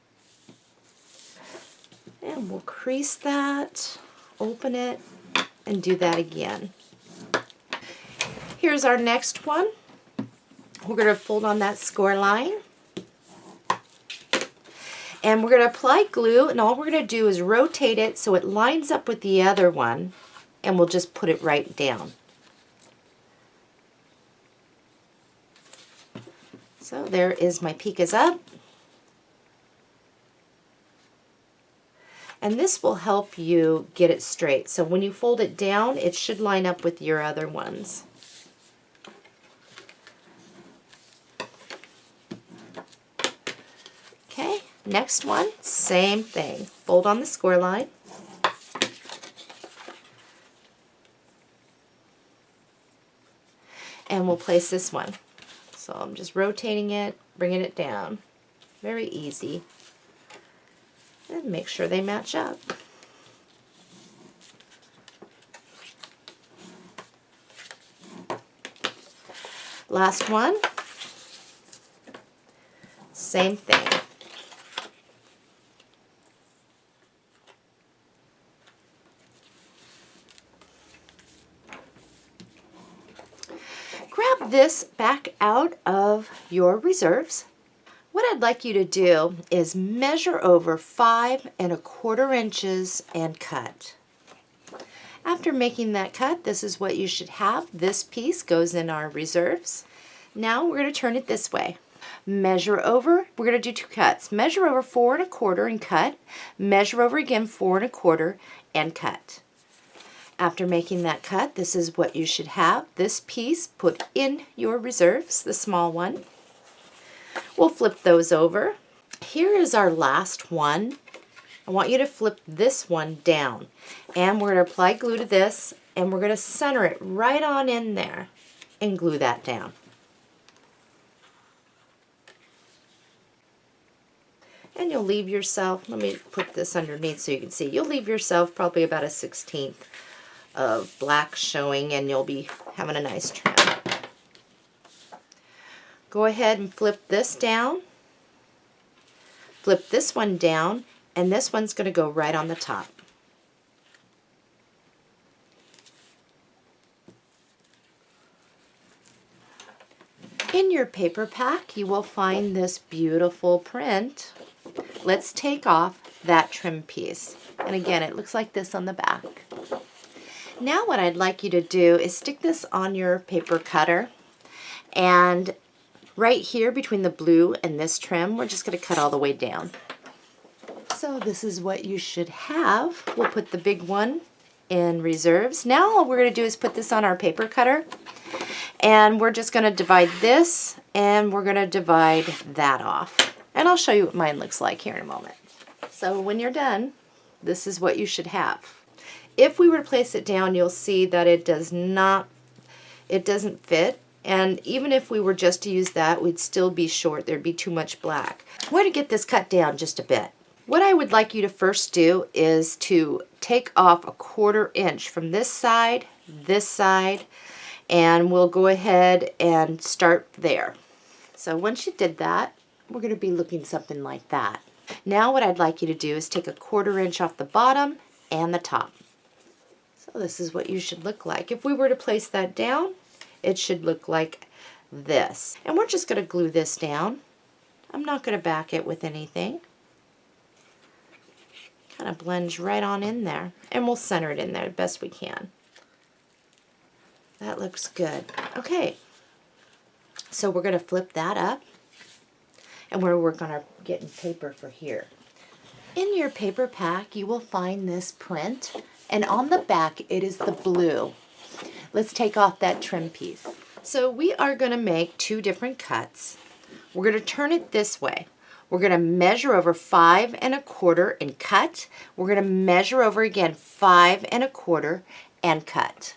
A: And we'll crease that, open it, and do that again. Here's our next one. We're going to fold on that score line. And we're going to apply glue, and all we're going to do is rotate it so it lines up with the other one, and we'll just put it right down. So there is my peak is up. And this will help you get it straight. So when you fold it down, it should line up with your other ones. Okay, next one, same thing. Fold on the score line. And we'll place this one. So I'm just rotating it, bringing it down. Very easy. And make sure they match up. Last one. Same thing. Grab this back out of your reserves. What I'd like you to do is measure over 5 1/4 inches and cut. After making that cut, this is what you should have. This piece goes in our reserves. Now we're going to turn it this way. Measure over, we're going to do 2 cuts. Measure over 4 1/4 and cut. Measure over again 4 1/4 and cut. After making that cut, this is what you should have. This piece put in your reserves, the small one. We'll flip those over. Here is our last one. I want you to flip this one down. And we're going to apply glue to this, and we're going to center it right on in there and glue that down. And you'll leave yourself, let me put this underneath so you can see, you'll leave yourself probably about a 1/16 of black showing, and you'll be having a nice trim. Go ahead and flip this down, flip this one down, and this one's going to go right on the top. In your paper pack, you will find this beautiful print. Let's take off that trim piece. And again, it looks like this on the back. Now what I'd like you to do is stick this on your paper cutter, and right here between the blue and this trim, we're just going to cut all the way down. So this is what you should have. We'll put the big one in reserves. Now all we're going to do is put this on our paper cutter, and we're just going to divide this, and we're going to divide that off. And I'll show you what mine looks like here in a moment. So when you're done, this is what you should have. If we were to place it down, you'll see that it doesn't fit. And even if we were just to use that, we'd still be short. There'd be too much black. We're going to get this cut down just a bit. What I would like you to first do is to take off 1/4 inch from this side, and we'll go ahead and start there. So once you did that, we're going to be looking something like that. Now what I'd like you to do is take 1/4 inch off the bottom and the top. So this is what you should look like. If we were to place that down, it should look like this. And we're just going to glue this down. I'm not going to back it with anything. Kind of blends right on in there. And we'll center it in there the best we can. That looks good. Okay. So we're going to flip that up. And we're working on our getting paper for here. In your paper pack, you will find this print. And on the back, it is the blue. Let's take off that trim piece. So we are going to make 2 different cuts. We're going to turn it this way. We're going to measure over 5 1/4 and cut. We're going to measure over again 5 1/4 and cut.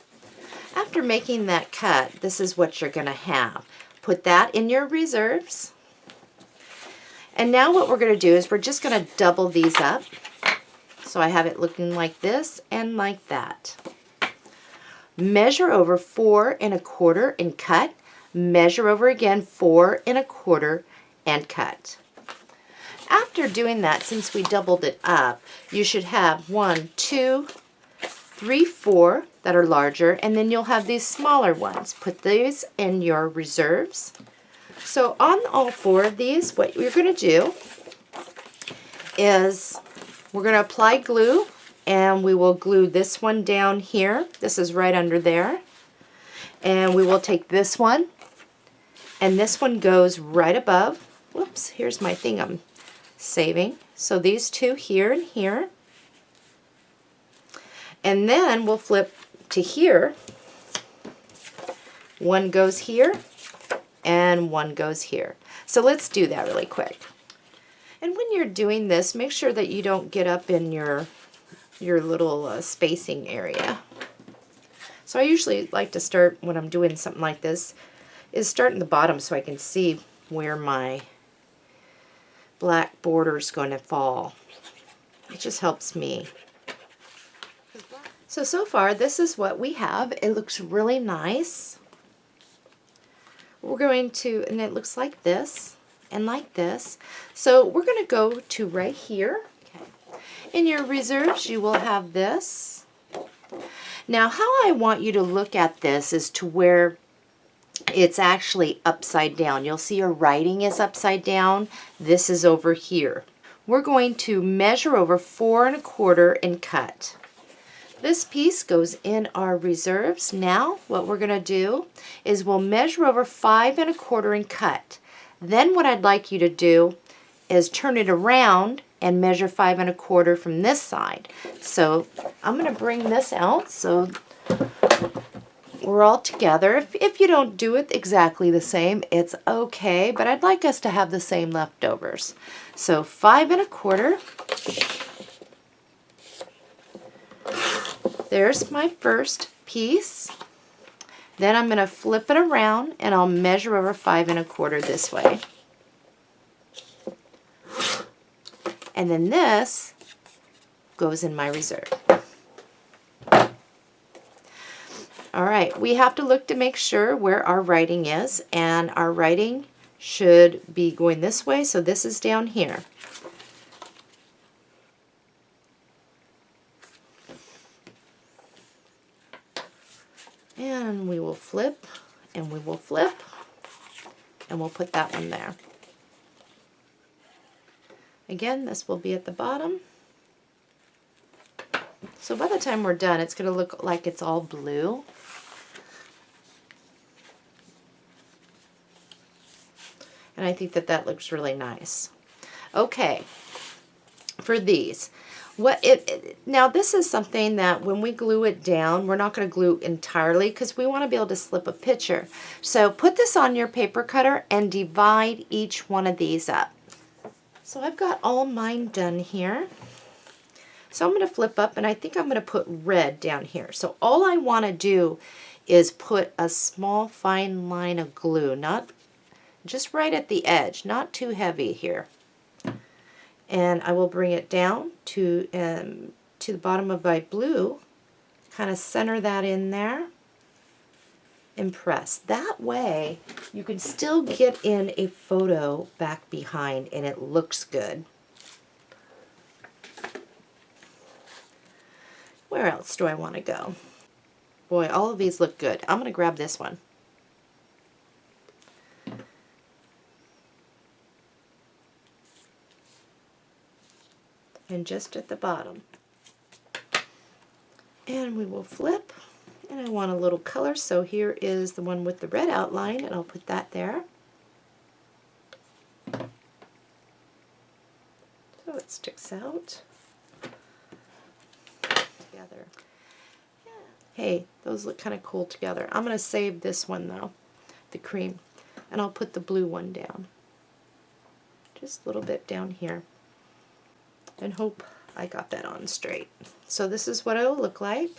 A: After making that cut, this is what you're going to have. Put that in your reserves. And now what we're going to do is we're just going to double these up. So I have it looking like this and like that. Measure over 4 1/4 and cut. Measure over again 4 1/4 and cut. After doing that, since we doubled it up, you should have 1, 2, 3, 4 that are larger, and then you'll have these smaller ones. Put these in your reserves. So on all 4 of these, what we're going to do is we're going to apply glue, and we will glue this one down here. This is right under there. And we will take this one, and this one goes right above. Whoops, here's my thing I'm saving. So these 2 here and here. And then we'll flip to here. One goes here, and one goes here. So let's do that really quick. And when you're doing this, make sure that you don't get up in your little spacing area. So I usually like to start, when I'm doing something like this, is start in the bottom so I can see where my black border is going to fall. It just helps me. So far this is what we have. It looks really nice. We're going to, and it looks like this and like this. So we're going to go to right here. Okay. In your reserves you will have this. Now how I want you to look at this is to where it's actually upside down. You'll see your writing is upside down. This is over here. We're going to measure over 4 1/4 and cut. This piece goes in our reserves. Now what we're going to do is we'll measure over 5 1/4 and cut. Then what I'd like you to do is turn it around and measure 5 1/4 from this side. So I'm going to bring this out so we're all together. If you don't do it exactly the same, it's okay, but I'd like us to have the same leftovers. So 5 1/4. There's my first piece. Then I'm going to flip it around and I'll measure over 5 1/4 this way. And then this goes in my reserve. All right, we have to look to make sure where our writing is, and our writing should be going this way, so this is down here. And we will flip, and we will flip, and we'll put that one there. Again, this will be at the bottom. So by the time we're done, it's going to look like it's all blue. And I think that that looks really nice. Okay, for these. Now this is something that when we glue it down, we're not going to glue entirely because we want to be able to slip a picture. So put this on your paper cutter and divide each one of these up. So I've got all mine done here. So I'm going to flip up, and I think I'm going to put red down here. So all I want to do is put a small fine line of glue, not just right at the edge, not too heavy here. And I will bring it down to the bottom of my blue, kind of center that in there, and press. That way you can still get in a photo back behind and it looks good. Where else do I want to go? Boy, all of these look good. I'm going to grab this one. And just at the bottom. And we will flip. And I want a little color, so here is the one with the red outline, and I'll put that there. So it sticks out together. Yeah. Hey, those look kind of cool together. I'm going to save this one though, the cream, and I'll put the blue one down. Just a little bit down here. And hope I got that on straight. So this is what it'll look like.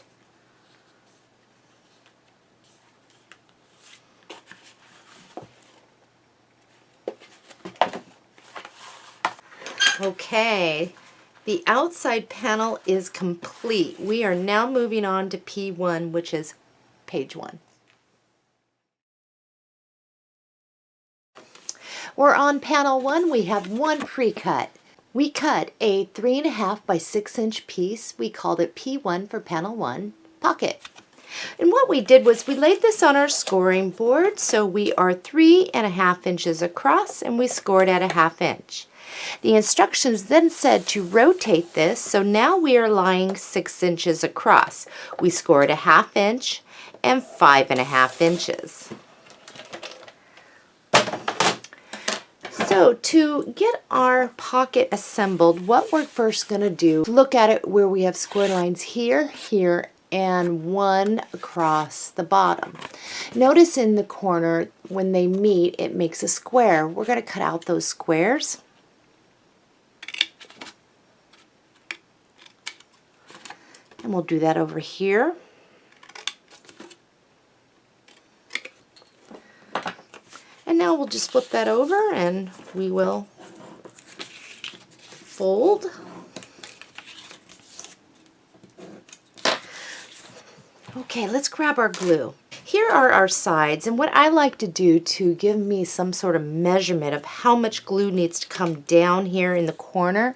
A: Okay, the outside panel is complete. We are now moving on to P1, which is page 1. We're on panel 1. We have one pre-cut. We cut a 3.5 by 6 inch piece. We called it P1 for panel 1 pocket. And what we did was we laid this on our scoring board, so we are 3.5 inches across, and we scored at 1/2 inch. The instructions then said to rotate this, so now we are lying 6 inches across. We scored 1/2 inch and 5.5 inches. So to get our pocket assembled, what we're first going to do, look at it where we have score lines here, here, and one across the bottom. Notice in the corner, when they meet, it makes a square. We're going to cut out those squares. And we'll do that over here. And now we'll just flip that over and we will fold. Okay, let's grab our glue. Here are our sides, and what I like to do to give me some sort of measurement of how much glue needs to come down here in the corner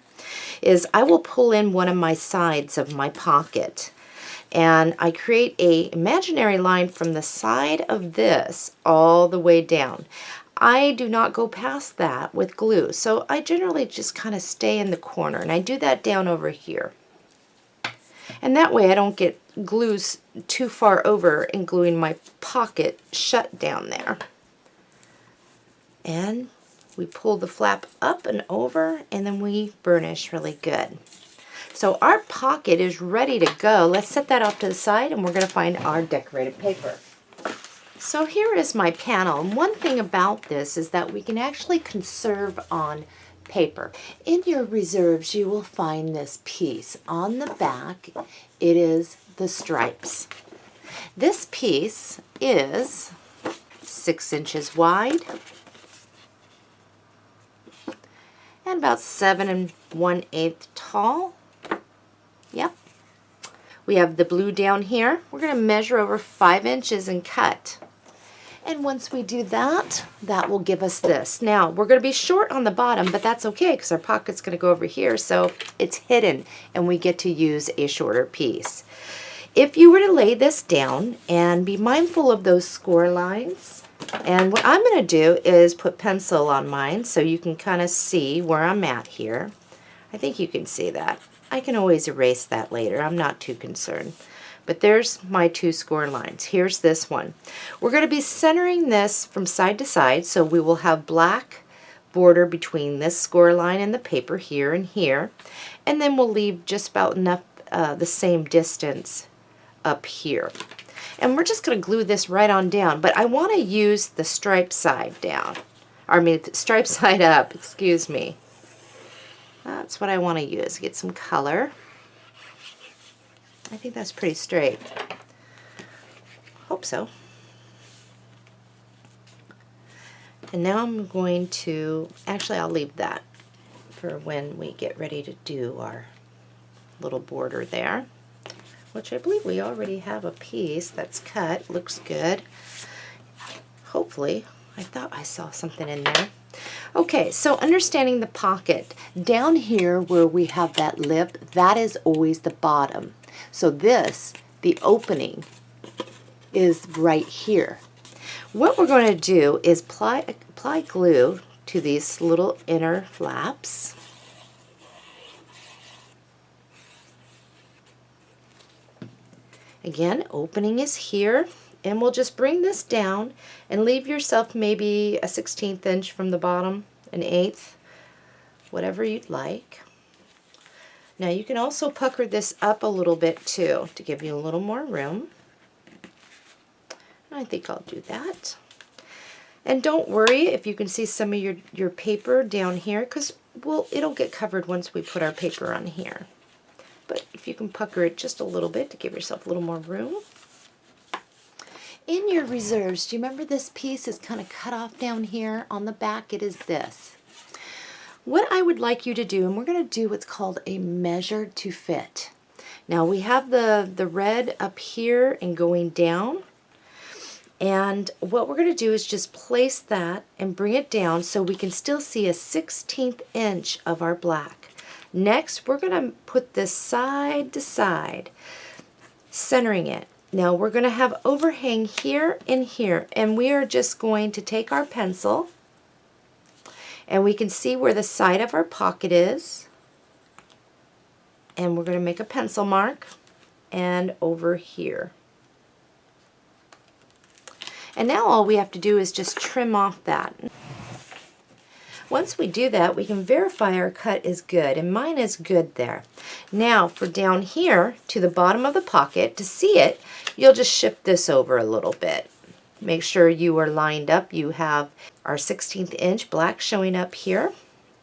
A: is I will pull in one of my sides of my pocket, and I create a imaginary line from the side of this all the way down. I do not go past that with glue, so I generally just kind of stay in the corner, and I do that down over here. And that way I don't get glues too far over and gluing my pocket shut down there. And we pull the flap up and over, and then we burnish really good. So our pocket is ready to go. Let's set that off to the side, and we're going to find our decorated paper. So here is my panel, and one thing about this is that we can actually conserve on paper. In your reserves you will find this piece. On the back it is the stripes. This piece is 6 inches wide and about 7 1/8 tall. Yep. We have the blue down here. We're going to measure over 5 inches and cut. And once we do that, that will give us this. Now, we're going to be short on the bottom, but that's okay because our pocket's going to go over here, so it's hidden, and we get to use a shorter piece. If you were to lay this down and be mindful of those score lines, and what I'm going to do is put pencil on mine so you can kind of see where I'm at here. I think you can see that. I can always erase that later. I'm not too concerned. But there's my 2 score lines. Here's this one. We're going to be centering this from side to side, so we will have black border between this score line and the paper here and here. And then we'll leave just about enough the same distance up here. And we're just going to glue this right on down, but I want to use the stripe side down. Stripe side up, excuse me. That's what I want to use. Get some color. I think that's pretty straight. Hope so. And now I'm going to, actually I'll leave that for when we get ready to do our little border there, which I believe we already have a piece that's cut. Looks good. Hopefully. I thought I saw something in there. Okay, so understanding the pocket. Down here where we have that lip, that is always the bottom. So this, the opening, is right here. What we're going to do is apply glue to these little inner flaps. Again, opening is here, and we'll just bring this down and leave yourself maybe a 1/16 inch from the bottom, an 1/8, whatever you'd like. Now you can also pucker this up a little bit too to give you a little more room. I think I'll do that. And don't worry if you can see some of your paper down here, because it'll get covered once we put our paper on here. But if you can pucker it just a little bit to give yourself a little more room. In your reserves, do you remember this piece is kind of cut off down here? On the back it is this. What I would like you to do, and we're going to do what's called a measure to fit. Now we have the red up here and going down, and what we're going to do is just place that and bring it down so we can still see a 1/16 inch of our black. Next we're going to put this side to side, centering it. Now we're going to have overhang here and here, and we are just going to take our pencil, and we can see where the side of our pocket is, and we're going to make a pencil mark and over here. And now all we have to do is just trim off that. Once we do that, we can verify our cut is good, and mine is good there. Now for down here to the bottom of the pocket, to see it, you'll just shift this over a little bit. Make sure you are lined up. You have our 1/16 inch black showing up here,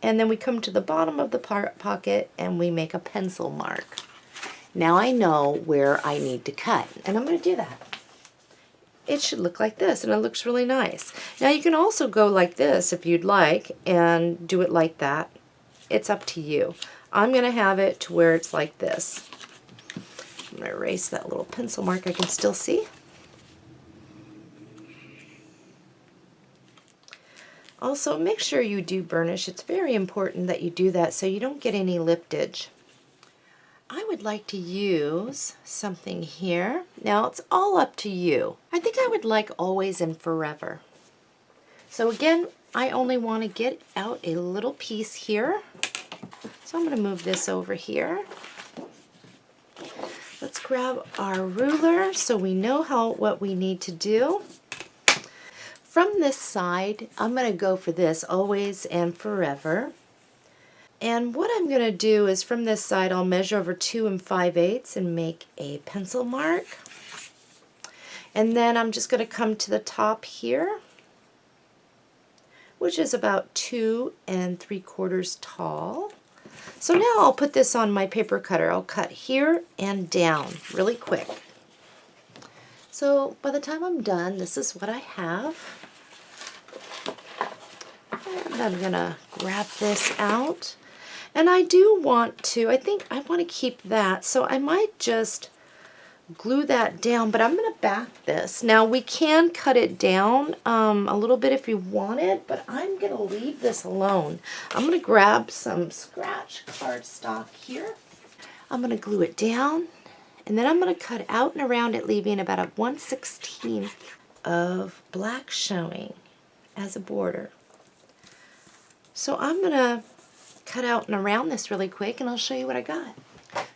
A: and then we come to the bottom of the pocket and we make a pencil mark. Now I know where I need to cut, and I'm going to do that. It should look like this, and it looks really nice. Now you can also go like this if you'd like and do it like that. it's up to you. I'm going to have it to where it's like this. I'm going to erase that little pencil mark I can still see. Also, make sure you do burnish. It's very important that you do that so you don't get any liftage. I would like to use something here. Now, it's all up to you. I think I would like Always and Forever. So again, I only want to get out a little piece here. So I'm going to move this over here. Let's grab our ruler so we know what we need to do. From this side, I'm going to go for this, Always and Forever. And what I'm going to do is from this side, I'll measure over 2 5/8 and make a pencil mark. And then I'm just going to come to the top here, which is about 2 3/4 tall. So now I'll put this on my paper cutter. I'll cut here and down really quick. So by the time I'm done, this is what I have. And I'm going to grab this out. And I do want to, I think I want to keep that, so I might just glue that down, but I'm going to back this. Now we can cut it down a little bit if you want it, but I'm going to leave this alone. I'm going to grab some scratch cardstock here. I'm going to glue it down, and then I'm going to cut out and around it, leaving about a 1/16 of black showing as a border. So I'm going to cut out and around this really quick, and I'll show you what I got.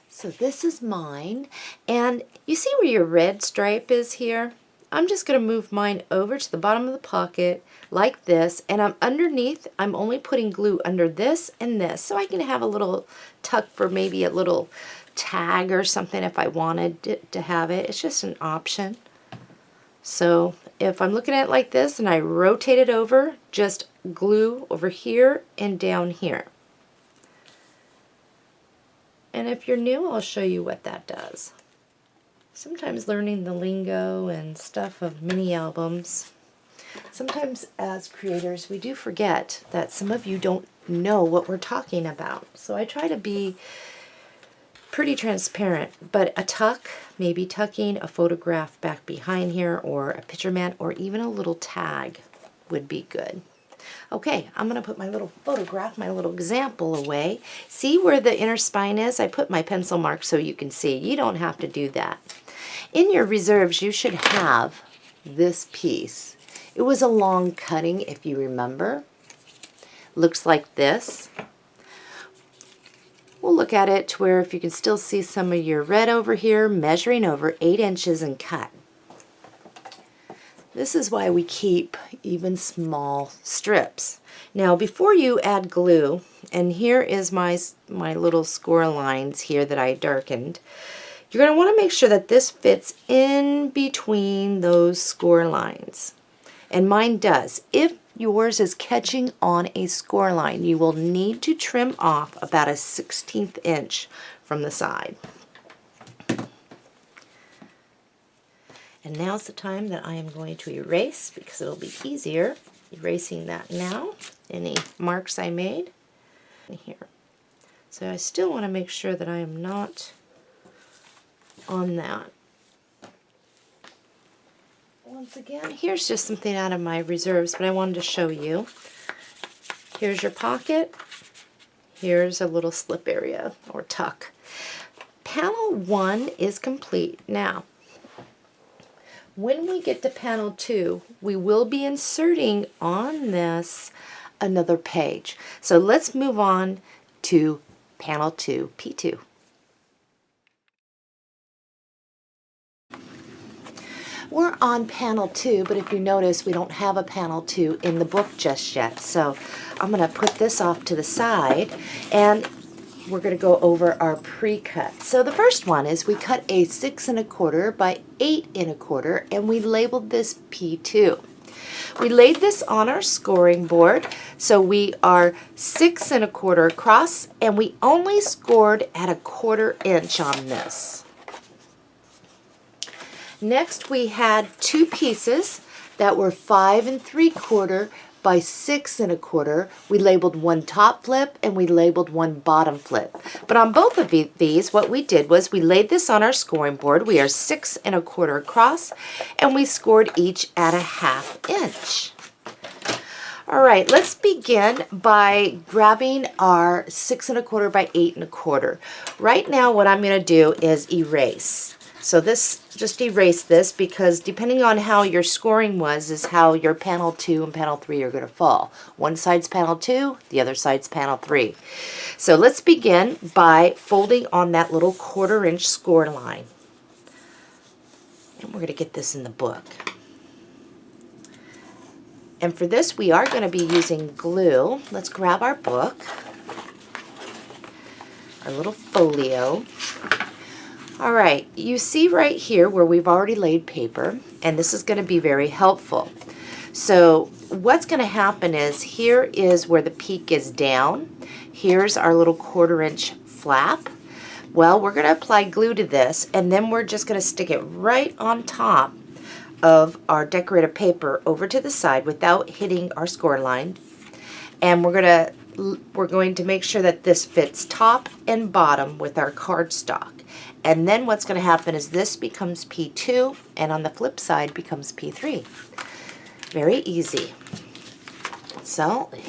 A: So this is mine, and you see where your red stripe is here? I'm just going to move mine over to the bottom of the pocket like this, and I'm only putting glue under this and this, so I can have a little tuck for maybe a little tag or something if I wanted to have it. It's just an option. So if I'm looking at it like this and I rotate it over, just glue over here and down here. And if you're new, I'll show you what that does. Sometimes learning the lingo and stuff of mini albums, sometimes as creators we do forget that some of you don't know what we're talking about. So I try to be pretty transparent, but a tuck, maybe tucking a photograph back behind here, or a picture mat, or even a little tag would be good. Okay, I'm going to put my little photograph, my little example away. See where the inner spine is? I put my pencil mark so you can see. You don't have to do that. In your reserves, you should have this piece. It was a long cutting, if you remember. Looks like this. We'll look at it to where if you can still see some of your red over here, measuring over 8 inches and cut. This is why we keep even small strips. Now before you add glue, and here is my little score lines here that I darkened, you're going to want to make sure that this fits in between those score lines. And mine does. If yours is catching on a score line, you will need to trim off about a 1/16 inch from the side. And now's the time that I am going to erase, because it'll be easier erasing that now, any marks I made here. So I still want to make sure that I am not on that. Once again, here's just something out of my reserves, but I wanted to show you. Here's your pocket. Here's a little slip area or tuck. Panel 1 is complete. Now, when we get to panel 2, we will be inserting on this another page. So let's move on to panel 2, P2. We're on panel 2, but if you notice, we don't have a panel 2 in the book just yet. So I'm going to put this off to the side, and we're going to go over our pre-cut. So the first one is we cut a 6 1/4 by 8 1/4, and we labeled this P2. We laid this on our scoring board, so we are 6 1/4 across, and we only scored at a 1/4 inch on this. Next we had 2 pieces that were 5 3/4 by 6 1/4. We labeled one top flip and we labeled one bottom flip. But on both of these, what we did was we laid this on our scoring board. We are 6 1/4 across, and we scored each at a 1/2 inch. All right, let's begin by grabbing our 6 1/4 by 8 1/4. Right now, what I'm going to do is erase. So just erase this, because depending on how your scoring was is how your panel 2 and panel 3 are going to fall. One side's panel 2, the other side's panel 3. So let's begin by folding on that little 1/4 inch score line. And we're going to get this in the book. And for this, we are going to be using glue. Let's grab our book, our little folio. All right, you see right here where we've already laid paper, and this is going to be very helpful. So what's going to happen is, here is where the peak is down. Here's our little 1/4 inch flap. Well, we're going to apply glue to this, and then we're just going to stick it right on top of our decorative paper over to the side without hitting our score line. And we're going to make sure that this fits top and bottom with our cardstock. And then what's going to happen is this becomes P2, and on the flip side becomes P3. Very easy. So I'm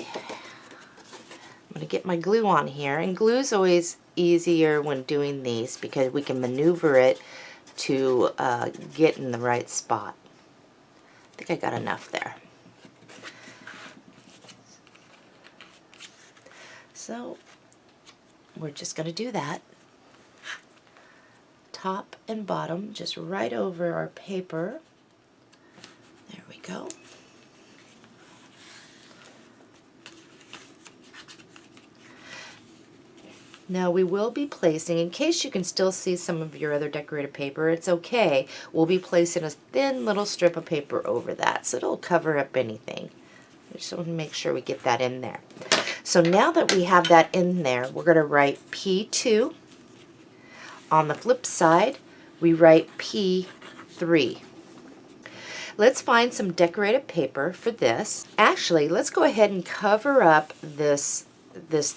A: going to get my glue on here, and glue is always easier when doing these because we can maneuver it to get in the right spot. I think I got enough there. So we're just going to do that. Top and bottom, just right over our paper. There we go. Now we will be placing, in case you can still see some of your other decorative paper, it's okay. We'll be placing a thin little strip of paper over that, so it'll cover up anything. I just want to make sure we get that in there. So now that we have that in there, we're going to write P2. On the flip side, we write P3. Let's find some decorative paper for this. Actually, let's go ahead and cover up this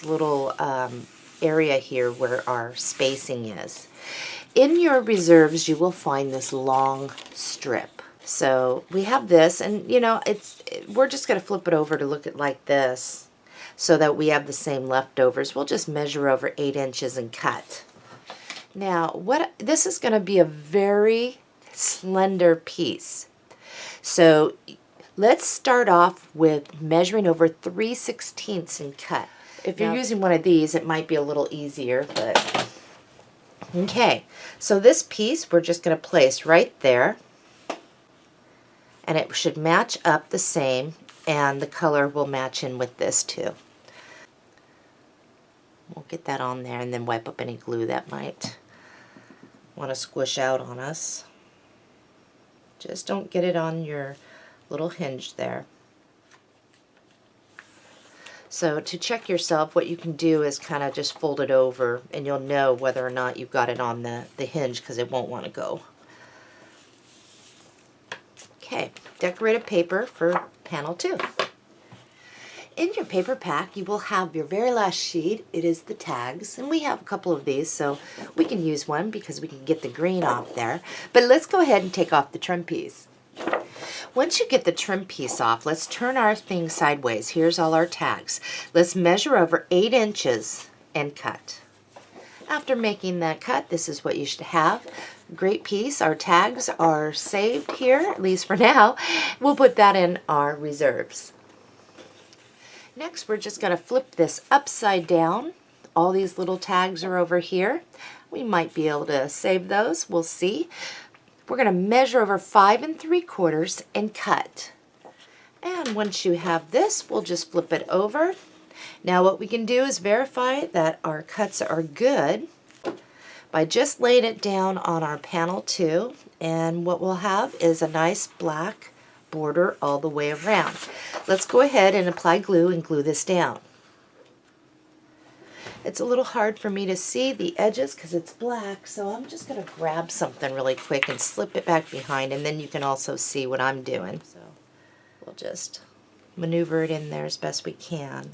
A: little area here where our spacing is. In your reserves, you will find this long strip. So we have this, and you know, we're just going to flip it over to look at like this so that we have the same leftovers. We'll just measure over 8 inches and cut. Now, this is going to be a very slender piece. So let's start off with measuring over 3/16 and cut. If you're using one of these, it might be a little easier, but okay. So this piece we're just going to place right there, and it should match up the same, and the color will match in with this too. We'll get that on there and then wipe up any glue that might want to squish out on us. Just don't get it on your little hinge there. So to check yourself, what you can do is kind of just fold it over, and you'll know whether or not you've got it on the hinge, because it won't want to go. Okay, decorative paper for panel 2. In your paper pack, you will have your very last sheet. It is the tags, and we have a couple of these, so we can use one because we can get the green off there. But let's go ahead and take off the trim piece. Once you get the trim piece off, let's turn our thing sideways. Here's all our tags. Let's measure over 8 inches and cut. After making that cut, this is what you should have. Great piece. Our tags are saved here, at least for now. We'll put that in our reserves. Next, we're just going to flip this upside down. All these little tags are over here. We might be able to save those. We'll see. We're going to measure over 5 3/4 and cut. And once you have this, we'll just flip it over. Now what we can do is verify that our cuts are good by just laying it down on our panel 2, and what we'll have is a nice black border all the way around. Let's go ahead and apply glue and glue this down. It's a little hard for me to see the edges because it's black, so I'm just going to grab something really quick and slip it back behind, and then you can also see what I'm doing. So we'll just maneuver it in there as best we can.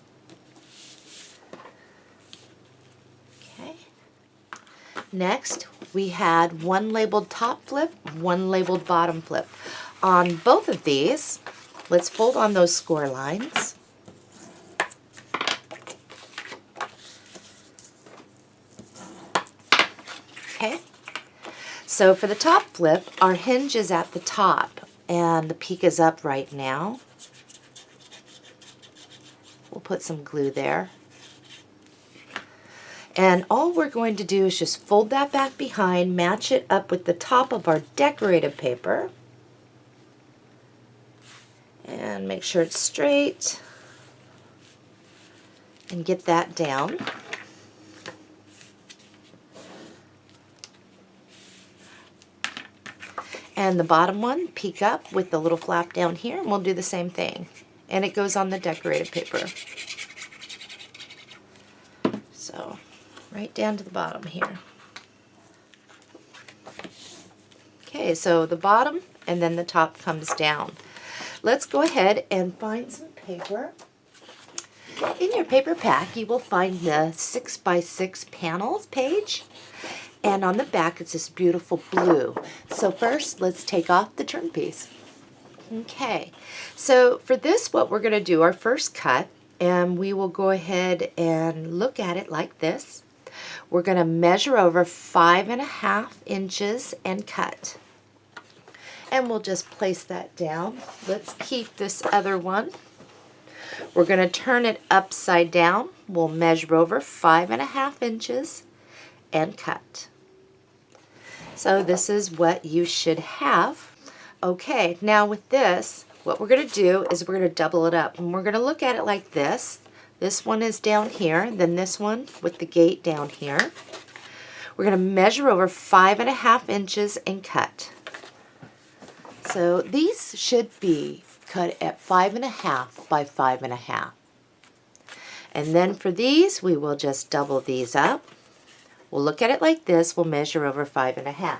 A: Okay. Next, we had one labeled top flip, one labeled bottom flip. On both of these, let's fold on those score lines. Okay. So for the top flip, our hinge is at the top and the peak is up right now. We'll put some glue there. And all we're going to do is just fold that back behind, match it up with the top of our decorative paper, and make sure it's straight, and get that down. And the bottom one, peek up with the little flap down here, and we'll do the same thing. And it goes on the decorative paper. So, right down to the bottom here. Okay, so the bottom and then the top comes down. Let's go ahead and find some paper. In your paper pack, you will find the 6x6 panels page. And on the back, it's this beautiful blue. So first, let's take off the trim piece. Okay, so for this, what we're going to do, our first cut, and we will go ahead and look at it like this. We're going to measure over 5.5 inches and cut. And we'll just place that down. Let's keep this other one. We're going to turn it upside down. We'll measure over 5.5 inches and cut. So this is what you should have. Okay, now with this, what we're going to do is we're going to double it up. And we're going to look at it like this. This one is down here, then this one with the gate down here. We're going to measure over 5.5 inches and cut. So these should be cut at 5.5 by 5.5. And then for these, we will just double these up. We'll look at it like this. We'll measure over 5.5.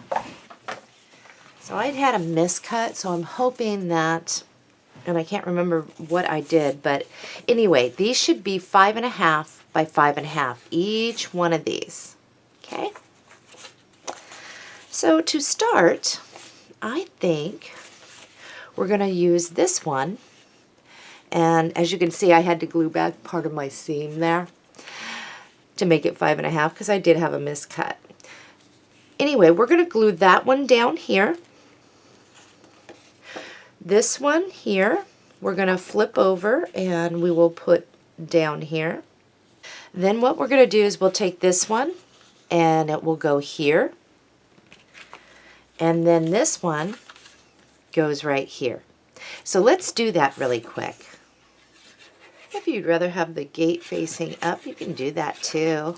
A: So I'd had a miscut, so I'm hoping that, and I can't remember what I did, but anyway, these should be 5.5 by 5.5, each one of these. Okay? So to start, I think we're going to use this one. And as you can see, I had to glue back part of my seam there to make it 5.5 because I did have a miscut. Anyway, we're going to glue that one down here. This one here, we're going to flip over and we will put down here. Then what we're going to do is we'll take this one and it will go here. And then this one goes right here. So let's do that really quick. If you'd rather have the gate facing up, you can do that too.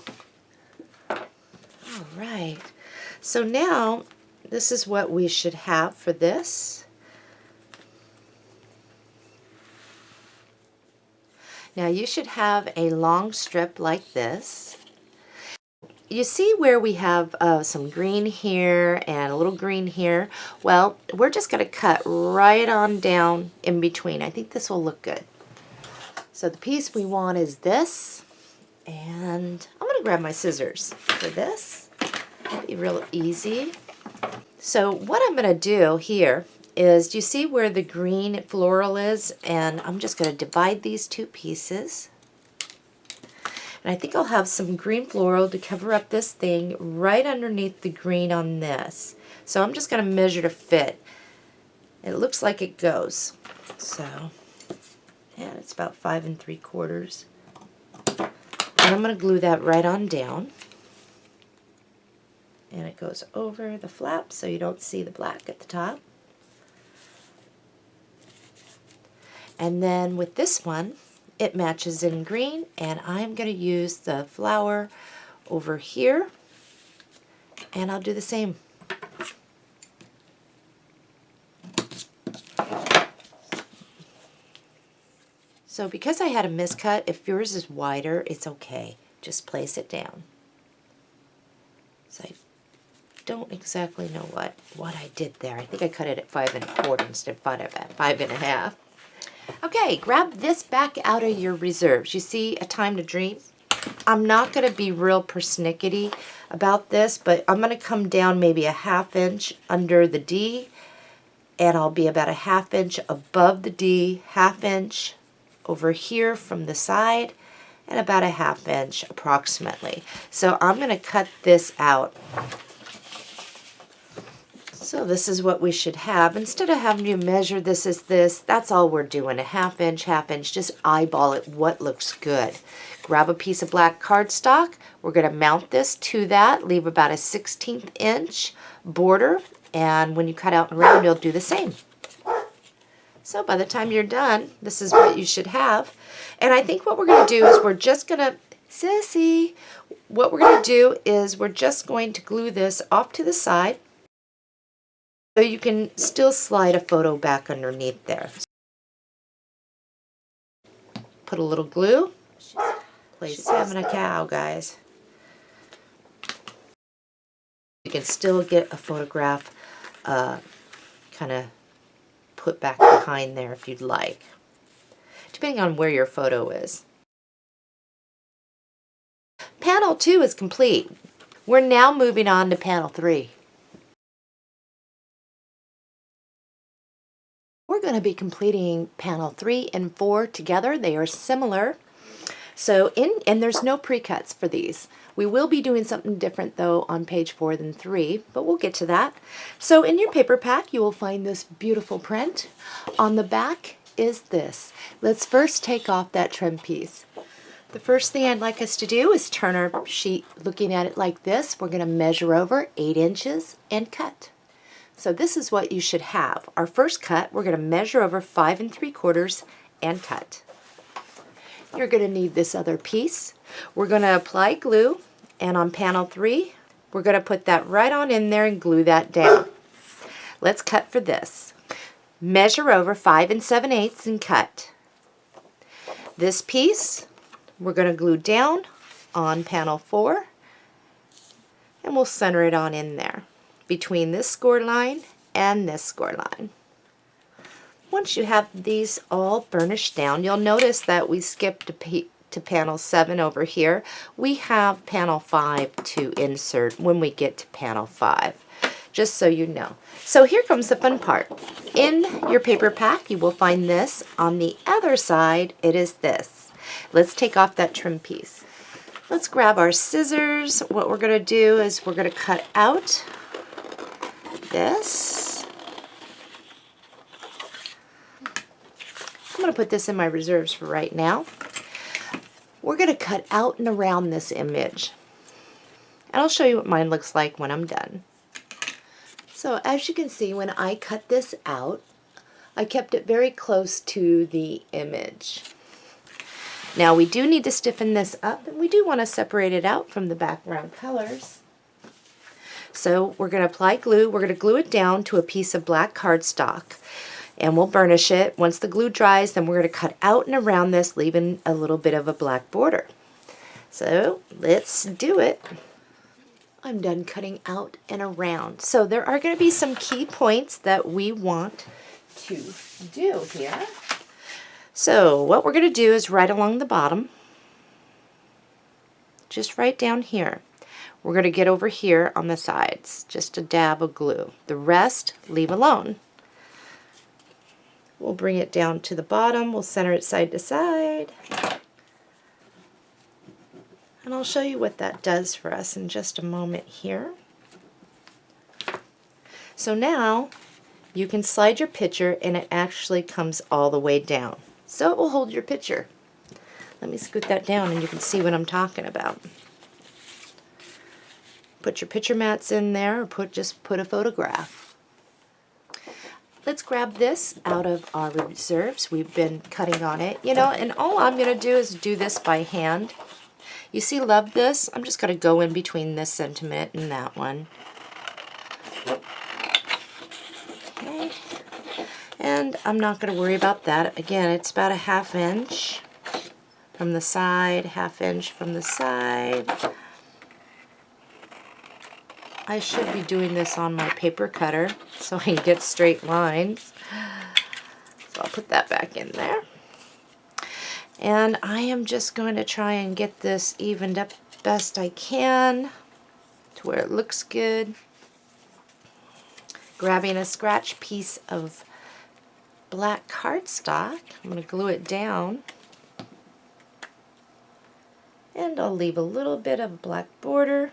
A: All right. So now this is what we should have for this. Now you should have a long strip like this. You see where we have some green here and a little green here? Well, we're just going to cut right on down in between. I think this will look good. So the piece we want is this, and I'm going to grab my scissors for this. It'll be real easy. So what I'm going to do here is, do you see where the green floral is? And I'm just going to divide these two pieces. And I think I'll have some green floral to cover up this thing right underneath the green on this. So I'm just going to measure to fit. It looks like it goes. So, yeah, it's about 5 3/4. And I'm going to glue that right on down. And it goes over the flap so you don't see the black at the top. And then with this one, it matches in green, and I'm going to use the flower over here, and I'll do the same. So because I had a miscut, if yours is wider, it's okay. Just place it down. So I don't exactly know what I did there. I think I cut it at 5 1/4 instead of 5.5. Okay, grab this back out of your reserves. You see A Time to Dream? I'm not going to be real persnickety about this, but I'm going to come down maybe a 1/2 inch under the D, and I'll be about a 1/2 inch above the D, 1/2 inch over here from the side, and about a 1/2 inch approximately. So I'm going to cut this out. So this is what we should have. Instead of having you measure this as this, that's all we're doing, a 1/2 inch, 1/2 inch, just eyeball it, what looks good. Grab a piece of black cardstock. We're going to mount this to that, leave about a 1/16 inch border, and when you cut out and around, you'll do the same. So by the time you're done, this is what you should have. And I think what we're going to do is we're just going to, Sissy, what we're going to do is we're just going to glue this off to the side so you can still slide a photo back underneath there. Put a little glue. She's having a cow, guys. You can still get a photograph kind of put back behind there if you'd like, depending on where your photo is. Panel 2 is complete. We're now moving on to panel 3. We're going to be completing panel 3 and 4 together. They are similar. So and there's no pre-cuts for these. We will be doing something different though on page 4 than 3, but we'll get to that. So in your paper pack you will find this beautiful print. On the back is this. Let's first take off that trim piece. The first thing I'd like us to do is turn our sheet looking at it like this. We're going to measure over 8 inches and cut. So this is what you should have. Our first cut, we're going to measure over 5 3/4 and cut. You're going to need this other piece. We're going to apply glue, and on panel 3, we're going to put that right on in there and glue that down. Let's cut for this. Measure over 5 7/8 and cut. This piece, we're going to glue down on panel 4, and we'll center it on in there between this score line and this score line. Once you have these all burnished down, you'll notice that we skipped to panel 7 over here. We have panel 5 to insert when we get to panel 5, just so you know. So here comes the fun part. In your paper pack, you will find this. On the other side, it is this. Let's take off that trim piece. Let's grab our scissors. What we're going to do is we're going to cut out this. I'm going to put this in my reserves for right now. We're going to cut out and around this image. And I'll show you what mine looks like when I'm done. So as you can see, when I cut this out, I kept it very close to the image. Now we do need to stiffen this up, and we do want to separate it out from the background colors. So we're going to apply glue. We're going to glue it down to a piece of black cardstock, and we'll burnish it. Once the glue dries, then we're going to cut out and around this, leaving a little bit of a black border. So let's do it. I'm done cutting out and around. So there are going to be some key points that we want to do here. So what we're going to do is right along the bottom, just right down here. We're going to get over here on the sides, just a dab of glue. The rest, leave alone. We'll bring it down to the bottom. We'll center it side to side. And I'll show you what that does for us in just a moment here. So now you can slide your picture and it actually comes all the way down. So it will hold your picture. Let me scoot that down and you can see what I'm talking about. Put your picture mats in there, or just put a photograph. Let's grab this out of our reserves. We've been cutting on it, you know, and all I'm going to do is do this by hand. You see, love this? I'm just going to go in between this sentiment and that one. Okay. And I'm not going to worry about that. Again, it's about a 1/2 inch from the side, 1/2 inch from the side. I should be doing this on my paper cutter so I can get straight lines. So I'll put that back in there. And I am just going to try and get this evened up best I can to where it looks good. Grabbing a scratch piece of black cardstock, I'm going to glue it down. And I'll leave a little bit of black border.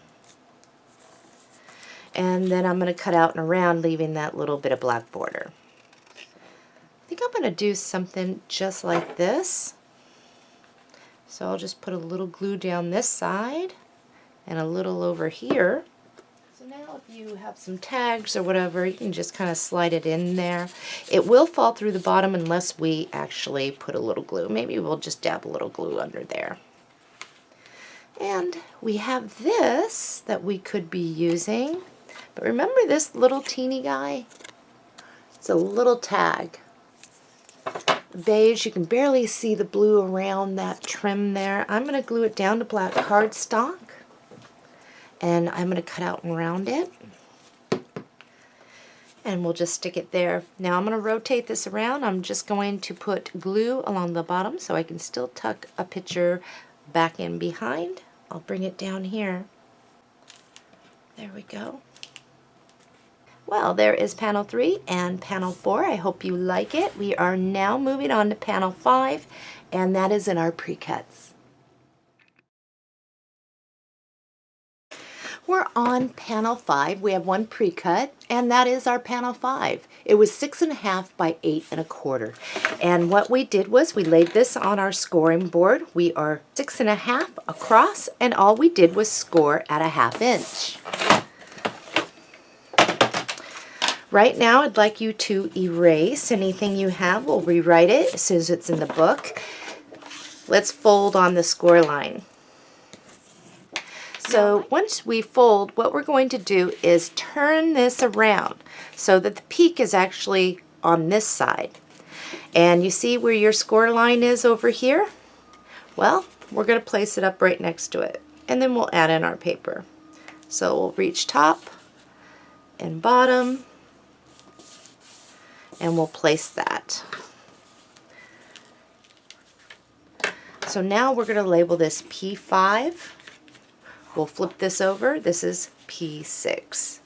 A: And then I'm going to cut out and around, leaving that little bit of black border. I think I'm going to do something just like this. So I'll just put a little glue down this side and a little over here. So now if you have some tags or whatever, you can just kind of slide it in there. It will fall through the bottom unless we actually put a little glue. Maybe we'll just dab a little glue under there. And we have this that we could be using. But remember this little teeny guy? It's a little tag. Beige, you can barely see the blue around that trim there. I'm going to glue it down to black cardstock. And I'm going to cut out and around it. And we'll just stick it there. Now I'm going to rotate this around. I'm just going to put glue along the bottom so I can still tuck a picture back in behind. I'll bring it down here. There we go. Well, there is panel 3 and panel 4. I hope you like it. We are now moving on to panel 5, and that is in our pre-cuts. We're on panel 5. We have one pre-cut, and that is our panel 5. It was 6.5 by 8 1/4. And what we did was we laid this on our scoring board. We are 6.5 across, and all we did was score at a 1/2 inch. Right now, I'd like you to erase anything you have. We'll rewrite it as soon as it's in the book. Let's fold on the score line. So once we fold, what we're going to do is turn this around so that the peak is actually on this side. And you see where your score line is over here? Well, we're going to place it up right next to it. And then we'll add in our paper. So we'll reach top and bottom. And we'll place that. So now we're going to label this P5. We'll flip this over. This is P6.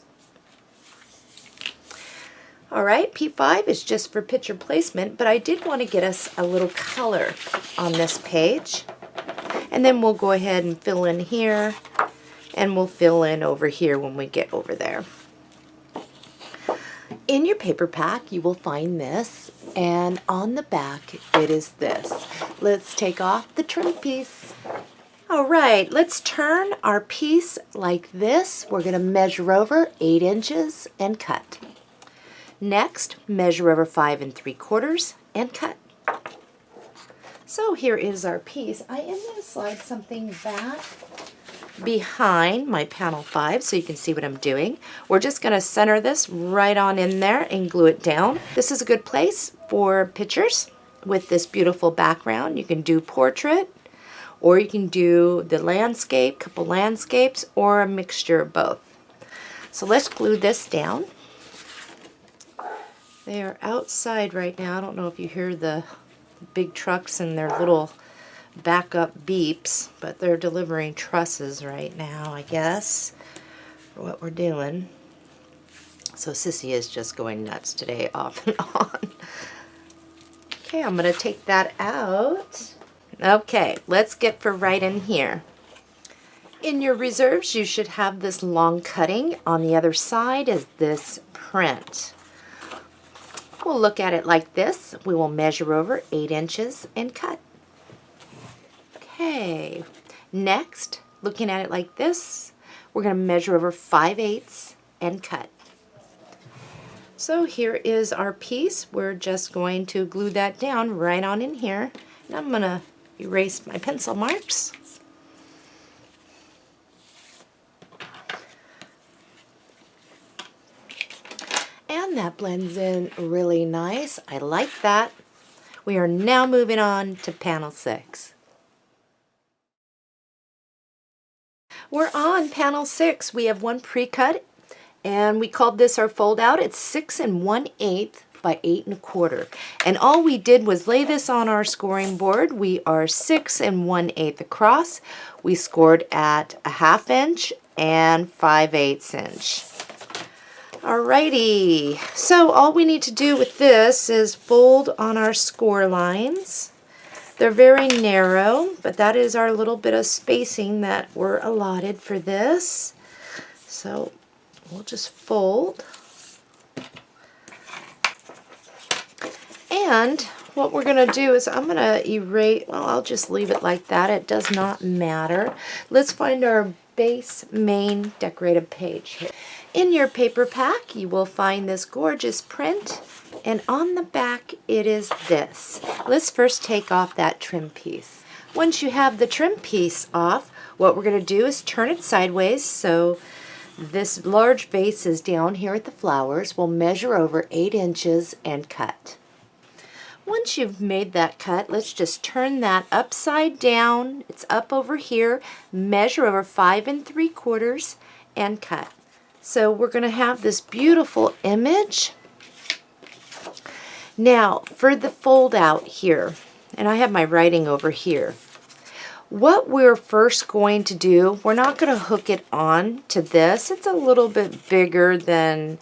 A: Alright, P5 is just for picture placement, but I did want to get us a little color on this page. And then we'll go ahead and fill in here, and we'll fill in over here when we get over there. In your paper pack, you will find this, and on the back, it is this. Let's take off the trim piece. All right, let's turn our piece like this. We're going to measure over 8 inches and cut. Next, measure over 5 3/4 and cut. So here is our piece. I am going to slide something back behind my panel 5 so you can see what I'm doing. We're just going to center this right on in there and glue it down. This is a good place for pictures with this beautiful background. You can do portrait, or you can do the landscape, couple landscapes, or a mixture of both. So let's glue this down. They are outside right now. I don't know if you hear the big trucks and their little backup beeps, but they're delivering trusses right now, I guess, for what we're doing. So Sissy is just going nuts today, off and on. Okay, I'm going to take that out. Okay, let's get for right in here. In your reserves, you should have this long cutting. On the other side is this print. We'll look at it like this. We will measure over 8 inches and cut. Okay, next, looking at it like this, we're going to measure over 5/8 and cut. So here is our piece. We're just going to glue that down right on in here. And I'm going to erase my pencil marks. And that blends in really nice. I like that. We are now moving on to panel 6. We're on panel 6. We have one pre-cut, and we called this our fold out. It's 6 1/8 by 8 1/4. And all we did was lay this on our scoring board. We are 6 1/8 across. We scored at a 1/2 inch and 5/8 inch. Alrighty, so all we need to do with this is fold on our score lines. They're very narrow, but that is our little bit of spacing that we're allotted for this. So we'll just fold. And what we're going to do is I'm going to erase, well, I'll just leave it like that. It does not matter. Let's find our base main decorative page here. In your paper pack, you will find this gorgeous print, and on the back it is this. Let's first take off that trim piece. Once you have the trim piece off, what we're going to do is turn it sideways so this large vase is down here at the flowers. We'll measure over 8 inches and cut. Once you've made that cut, let's just turn that upside down. It's up over here. Measure over 5 3/4 and cut. So we're going to have this beautiful image. Now for the fold out here, and I have my writing over here. What we're first going to do, we're not going to hook it on to this. It's a little bit bigger than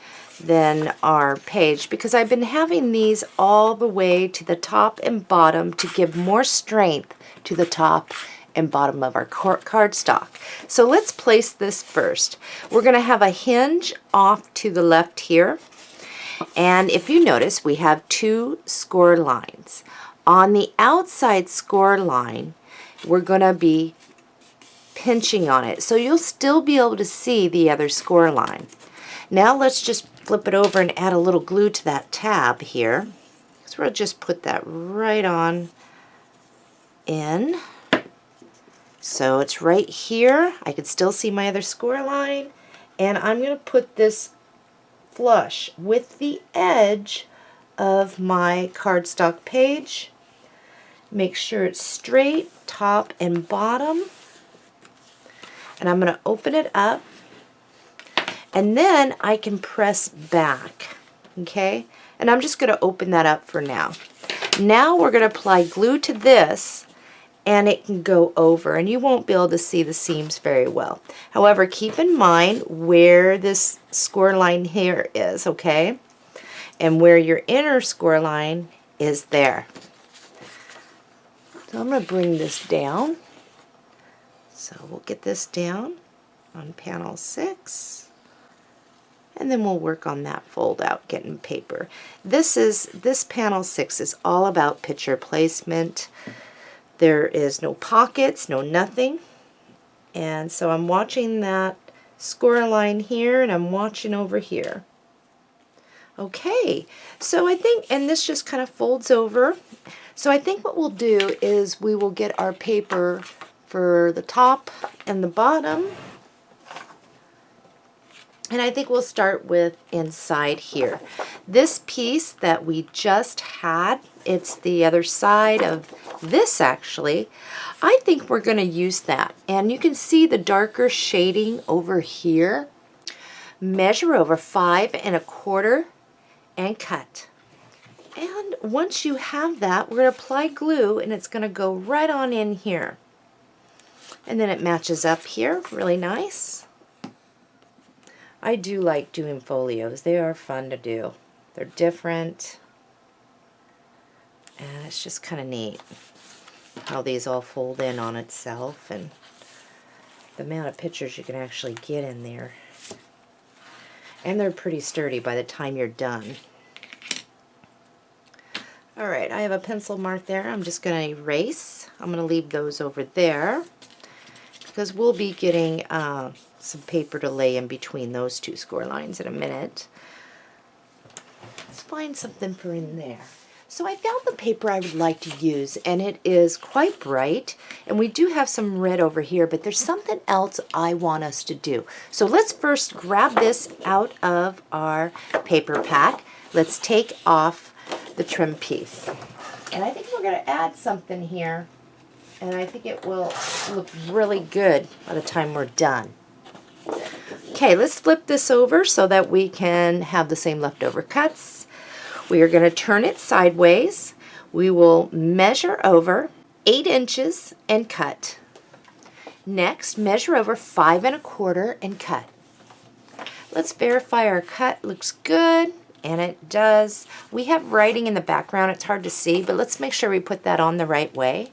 A: our page because I've been having these all the way to the top and bottom to give more strength to the top and bottom of our cardstock. So let's place this first. We're going to have a hinge off to the left here, and if you notice we have 2 score lines. On the outside score line we're going to be pinching on it, so you'll still be able to see the other score line. Now let's just flip it over and add a little glue to that tab here. So we'll just put that right on in. So it's right here. I can still see my other score line, and I'm going to put this flush with the edge of my cardstock page. Make sure it's straight, top and bottom. And I'm going to open it up, and then I can press back, okay? And I'm just going to open that up for now. Now we're going to apply glue to this, and it can go over, and you won't be able to see the seams very well. However, keep in mind where this score line here is, okay? And where your inner score line is there. So I'm going to bring this down. So we'll get this down on panel 6. And then we'll work on that fold out, getting paper. This panel 6 is all about picture placement. There is no pockets, no nothing. And so I'm watching that score line here, and I'm watching over here. Okay, so I think, and this just kind of folds over. So I think what we'll do is we will get our paper for the top and the bottom. And I think we'll start with inside here. This piece that we just had, it's the other side of this actually. I think we're going to use that. And you can see the darker shading over here. Measure over 5 1/4 and cut. And once you have that, we're going to apply glue, and it's going to go right on in here. And then it matches up here really nice. I do like doing folios. They are fun to do. They're different, and it's just kind of neat how these all fold in on itself, and the amount of pictures you can actually get in there. And they're pretty sturdy by the time you're done. Alright, I have a pencil mark there. I'm just going to erase. I'm going to leave those over there because we'll be getting some paper to lay in between those 2 score lines in a minute. Let's find something for in there. So I found the paper I would like to use, and it is quite bright, and we do have some red over here, but there's something else I want us to do. So let's first grab this out of our paper pack. Let's take off the trim piece. And I think we're going to add something here, and I think it will look really good by the time we're done. Okay, let's flip this over so that we can have the same leftover cuts. We are going to turn it sideways. We will measure over 8 inches and cut. Next, measure over 5 1/4 and cut. Let's verify our cut looks good, and it does. We have writing in the background, it's hard to see, but let's make sure we put that on the right way.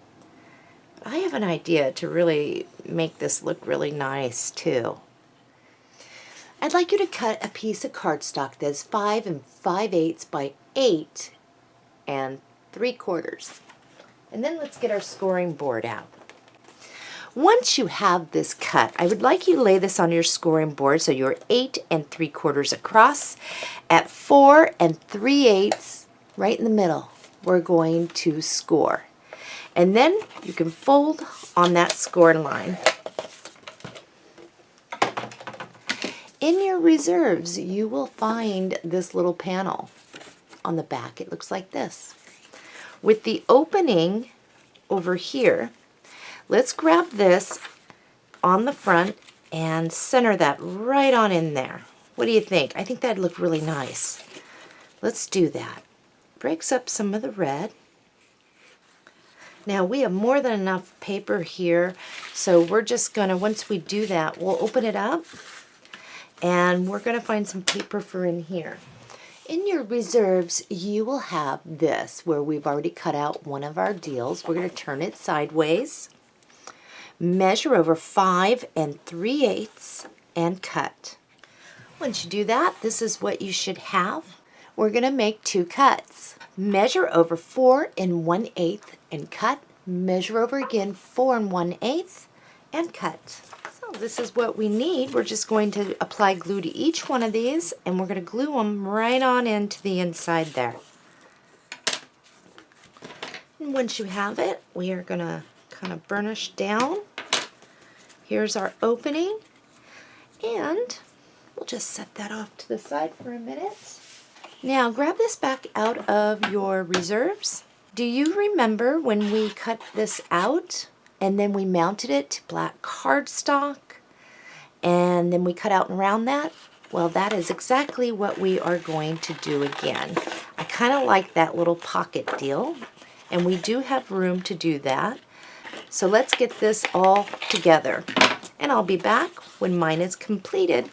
A: I have an idea to really make this look really nice too. I'd like you to cut a piece of cardstock that's 5 5/8 by 8 3/4. And then let's get our scoring board out. Once you have this cut, I would like you to lay this on your scoring board so you're 8 3/4 across at 4 3/8 right in the middle. We're going to score. And then you can fold on that score line. In your reserves, you will find this little panel on the back. It looks like this. With the opening over here, let's grab this on the front and center that right on in there. What do you think? I think that'd look really nice. Let's do that. Breaks up some of the red. Now we have more than enough paper here, so we're just gonna, once we do that, we'll open it up and we're gonna find some paper for in here. In your reserves, you will have this where we've already cut out one of our deals. We're gonna turn it sideways, measure over 5 3/8 and cut. Once you do that, this is what you should have. We're gonna make 2 cuts. Measure over 4 1/8 and cut. Measure over again 4 1/8 and cut. So this is what we need. We're just going to apply glue to each one of these, and we're going to glue them right on into the inside there. And once you have it, we are going to kind of burnish down. Here's our opening, and we'll just set that off to the side for a minute. Now grab this back out of your reserves. Do you remember when we cut this out and then we mounted it to black cardstock and then we cut out and around that? Well, that is exactly what we are going to do again. I kind of like that little pocket deal, and we do have room to do that. So let's get this all together, and I'll be back when mine is completed.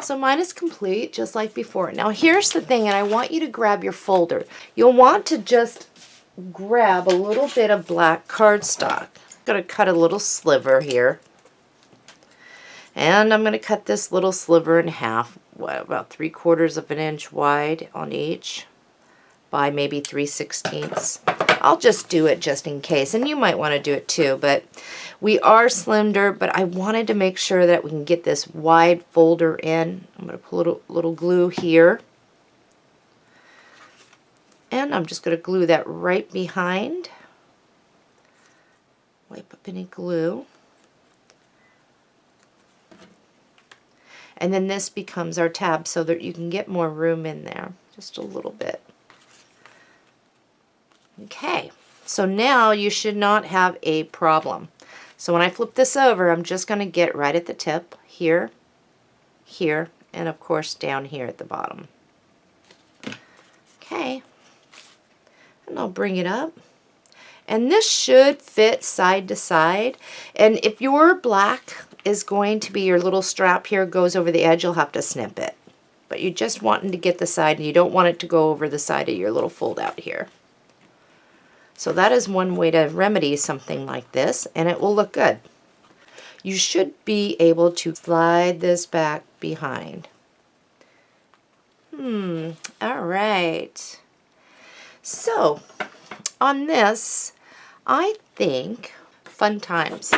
A: So mine is complete, just like before. Now here's the thing, and I want you to grab your folder. You'll want to just grab a little bit of black cardstock. I'm going to cut a little sliver here. And I'm going to cut this little sliver in half, about 3/4 of an inch wide on each by maybe 3/16. I'll just do it just in case, and you might want to do it too, but we are slender, but I wanted to make sure that we can get this wide folder in. I'm going to put a little glue here, and I'm just going to glue that right behind. Wipe up any glue. And then this becomes our tab so that you can get more room in there, just a little bit. Okay, so now you should not have a problem. So when I flip this over, I'm just going to get right at the tip, here, here, and of course down here at the bottom. Okay, and I'll bring it up. And this should fit side to side. And if your black is going to be your little strap here goes over the edge, you'll have to snip it. But you're just wanting to get the side, and you don't want it to go over the side of your little fold out here. So that is one way to remedy something like this, and it will look good. You should be able to slide this back behind. All right. So on this, I think fun times.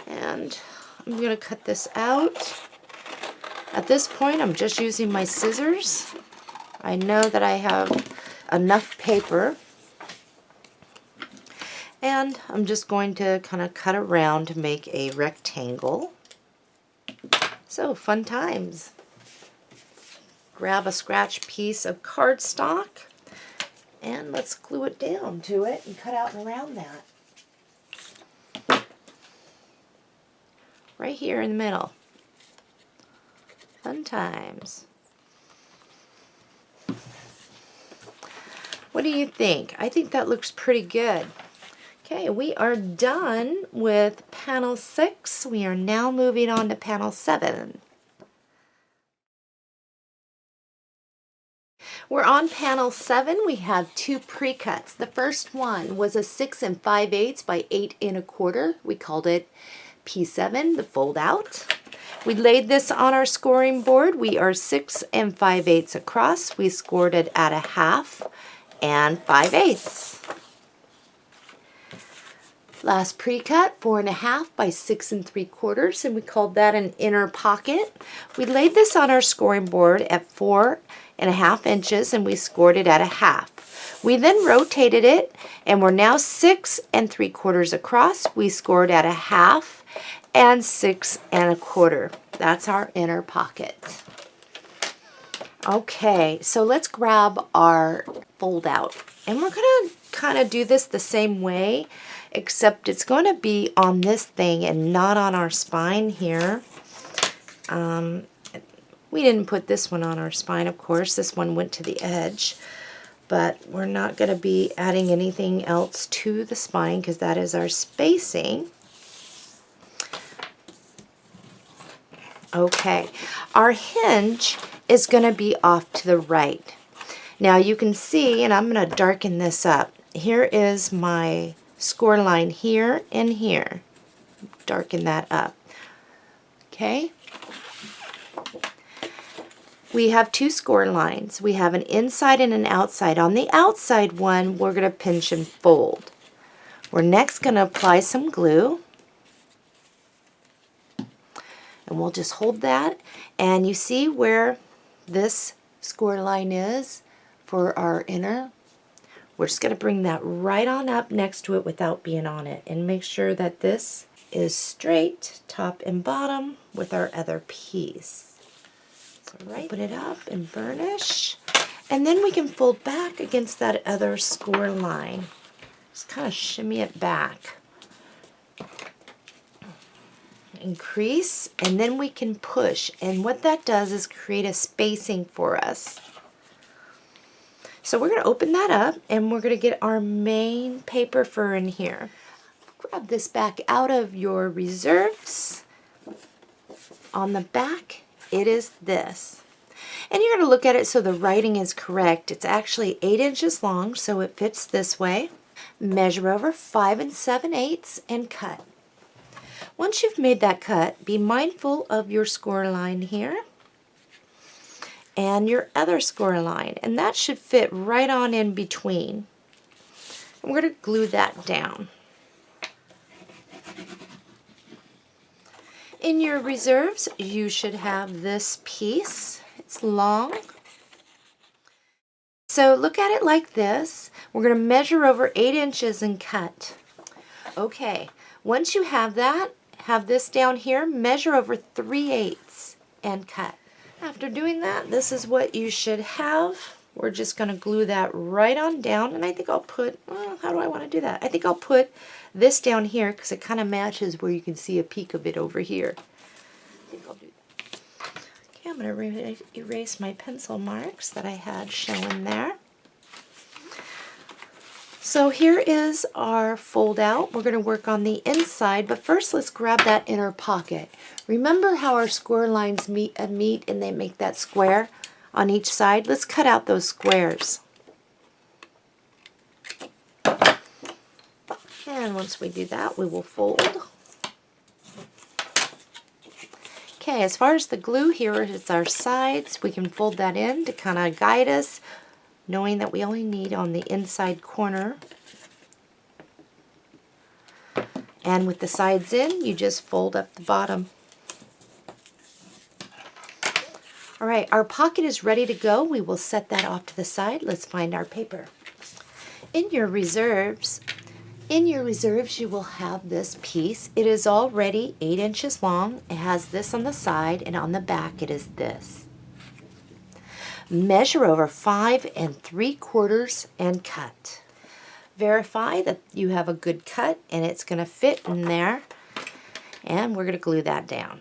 A: And I'm going to cut this out. At this point, I'm just using my scissors. I know that I have enough paper. And I'm just going to kind of cut around to make a rectangle. So, fun times. Grab a scratch piece of cardstock, and let's glue it down to it and cut out and around that. Right here in the middle. Fun times. What do you think? I think that looks pretty good. Okay, we are done with panel 6. We are now moving on to panel 7. We're on panel 7. We have 2 pre-cuts. The first one was a 6 5/8 by 8 1/4. We called it P7, the fold out. We laid this on our scoring board. We are 6 5/8 across. We scored it at 1/2 and 5/8. Last pre-cut, 4 1/2 by 6 3/4, and we called that an inner pocket. We laid this on our scoring board at 4 1/2 inches, and we scored it at 1/2. We then rotated it, and we're now 6 3/4 across. We scored at 1/2 and 6 1/4. That's our inner pocket. Okay, so let's grab our fold out, and we're going to kind of do this the same way, except it's going to be on this thing and not on our spine here. We didn't put this one on our spine, of course. This one went to the edge, but we're not going to be adding anything else to the spine because that is our spacing. Okay, our hinge is going to be off to the right. Now you can see, and I'm going to darken this up. Here is my score line here and here. Darken that up. Okay. We have 2 score lines. We have an inside and an outside. On the outside one, we're going to pinch and fold. We're next going to apply some glue. And we'll just hold that. And you see where this score line is for our inner? We're just going to bring that right on up next to it without being on it. And make sure that this is straight, top and bottom, with our other piece. Open it up and burnish, and then we can fold back against that other score line. Just kind of shimmy it back. Increase, and then we can push, and what that does is create a spacing for us. So we're going to open that up, and we're going to get our main paper fur in here. Grab this back out of your reserves. On the back, it is this. And you're going to look at it so the writing is correct. It's actually 8 inches long, so it fits this way. Measure over 5 7/8 and cut. Once you've made that cut, be mindful of your score line here and your other score line, and that should fit right on in between. And we're going to glue that down. In your reserves, you should have this piece. It's long. So look at it like this. We're going to measure over 8 inches and cut. Okay, once you have that, have this down here, measure over 3/8 and cut. After doing that, this is what you should have. We're just going to glue that right on down, and I think I'll put, how do I want to do that? I think I'll put this down here because it kind of matches where you can see a peek of it over here. I think I'll do that. Okay, I'm going to erase my pencil marks that I had showing there. So here is our fold out. We're going to work on the inside, but first let's grab that inner pocket. Remember how our square lines meet and they make that square on each side? Let's cut out those squares. And once we do that, we will fold. Okay, as far as the glue, here is our sides. We can fold that in to kind of guide us, knowing that we only need on the inside corner. And with the sides in, you just fold up the bottom. All right, our pocket is ready to go. We will set that off to the side. Let's find our paper. In your reserves, you will have this piece. It is already 8 inches long. It has this on the side, and on the back it is this. Measure over 5 3/4 and cut. Verify that you have a good cut and it's going to fit in there, and we're going to glue that down.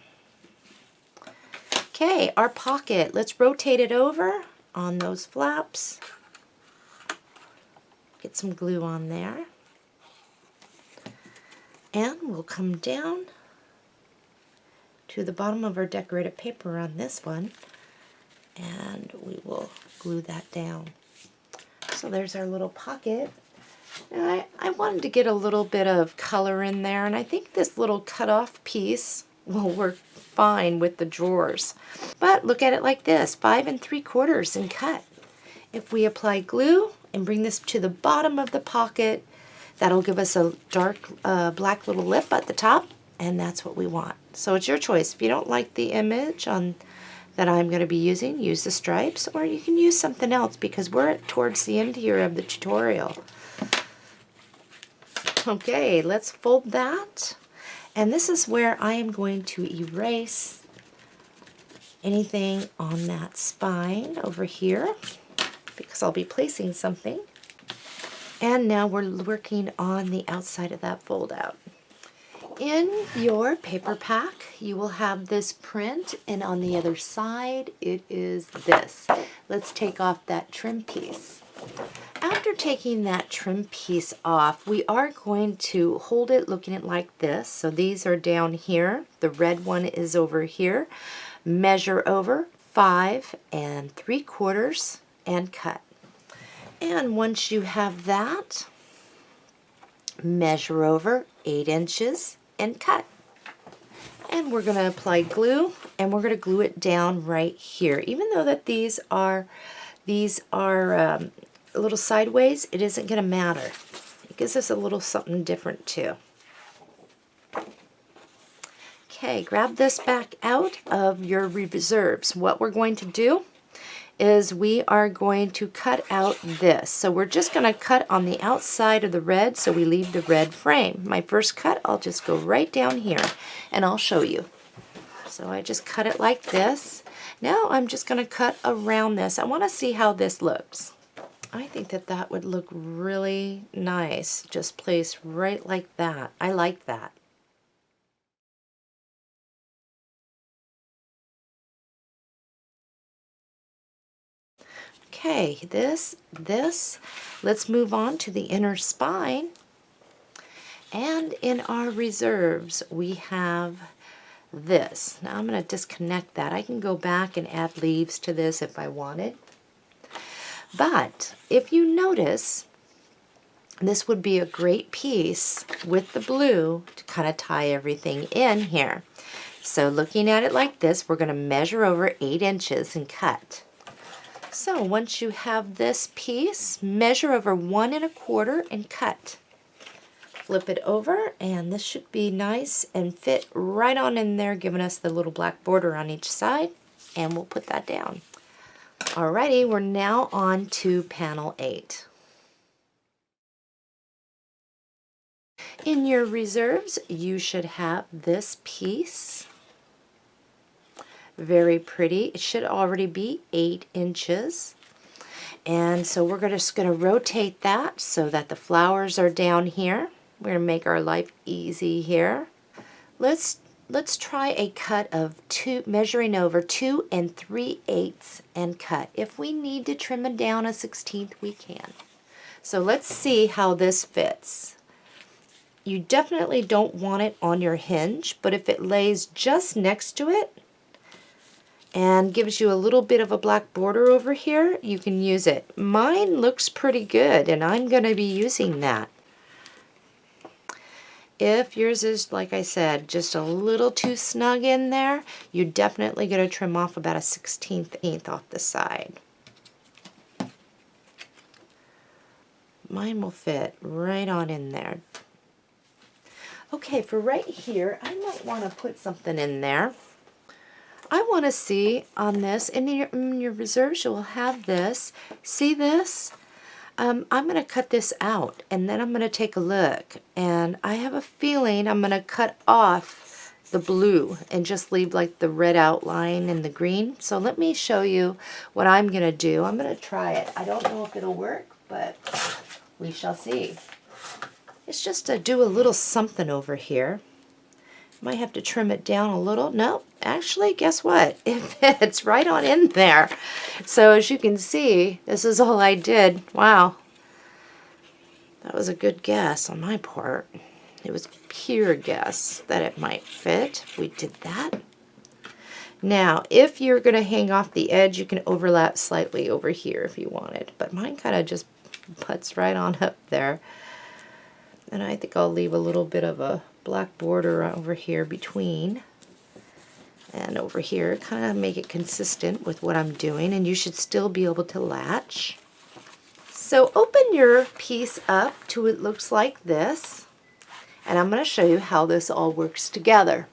A: Okay, our pocket, let's rotate it over on those flaps. Get some glue on there. And we'll come down to the bottom of our decorative paper on this one, and we will glue that down. So there's our little pocket. Now I wanted to get a little bit of color in there, and I think this little cut-off piece will work fine with the drawers. But look at it like this, 5 3/4 and cut. If we apply glue and bring this to the bottom of the pocket, that'll give us a dark black little lip at the top, and that's what we want. So it's your choice. If you don't like the image that I'm going to be using, use the stripes, or you can use something else because we're towards the end here of the tutorial. Okay, let's fold that. And this is where I am going to erase anything on that spine over here because I'll be placing something. And now we're working on the outside of that fold out. In your paper pack, you will have this print, and on the other side, it is this. Let's take off that trim piece. After taking that trim piece off, we are going to hold it looking at like this. So these are down here. The red one is over here. Measure over 5 3/4 and cut. And once you have that, measure over 8 inches and cut. And we're going to apply glue, and we're going to glue it down right here. Even though that these are a little sideways, it isn't going to matter. It gives us a little something different too. Okay, grab this back out of your reserves. What we're going to do is we are going to cut out this. So we're just going to cut on the outside of the red so we leave the red frame. My first cut, I'll just go right down here and I'll show you. So I just cut it like this. Now I'm just going to cut around this. I want to see how this looks. I think that that would look really nice, just placed right like that. I like that. Okay, let's move on to the inner spine. And in our reserves, we have this. Now I'm going to disconnect that. I can go back and add leaves to this if I wanted. But if you notice, this would be a great piece with the blue to kind of tie everything in here. So looking at it like this, we're going to measure over 8 inches and cut. So once you have this piece, measure over 1 1/4 and cut. Flip it over, and this should be nice and fit right on in there, giving us the little black border on each side, and we'll put that down. Alrighty, we're now on to panel 8. In your reserves, you should have this piece. Very pretty. It should already be 8 inches. And so we're just going to rotate that so that the flowers are down here. We're going to make our life easy here. Let's try a cut of measuring over 2 3/8 and cut. If we need to trim it down a 1/16, we can. So let's see how this fits. You definitely don't want it on your hinge, but if it lays just next to it and gives you a little bit of a black border over here, you can use it. Mine looks pretty good, and I'm going to be using that. If yours is, like I said, just a little too snug in there, you're definitely going to trim off about a 1/16 off the side. Mine will fit right on in there. Okay, for right here, I might want to put something in there. I want to see on this, in your reserves, you will have this. See this? I'm going to cut this out, and then I'm going to take a look. And I have a feeling I'm going to cut off the blue and just leave like the red outline and the green. So let me show you what I'm going to do. I'm going to try it. I don't know if it'll work, but we shall see. It's just to do a little something over here. Might have to trim it down a little. No, actually, guess what? It fits right on in there. So as you can see, this is all I did. Wow. That was a good guess on my part. It was a pure guess that it might fit if we did that. Now, if you're going to hang off the edge, you can overlap slightly over here if you wanted. But mine kind of just butts right on up there. And I think I'll leave a little bit of a black border over here between and over here. Kind of make it consistent with what I'm doing, and you should still be able to latch. So open your piece up to it looks like this. And I'm going to show you how this all works together.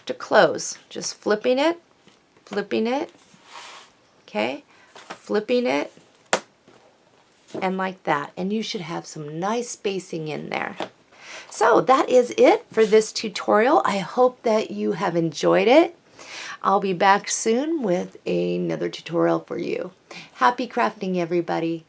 A: To close, just flipping it, okay, flipping it, and like that. And you should have some nice spacing in there. So that is it for this tutorial. I hope that you have enjoyed it. I'll be back soon with another tutorial for you. Happy crafting, everybody.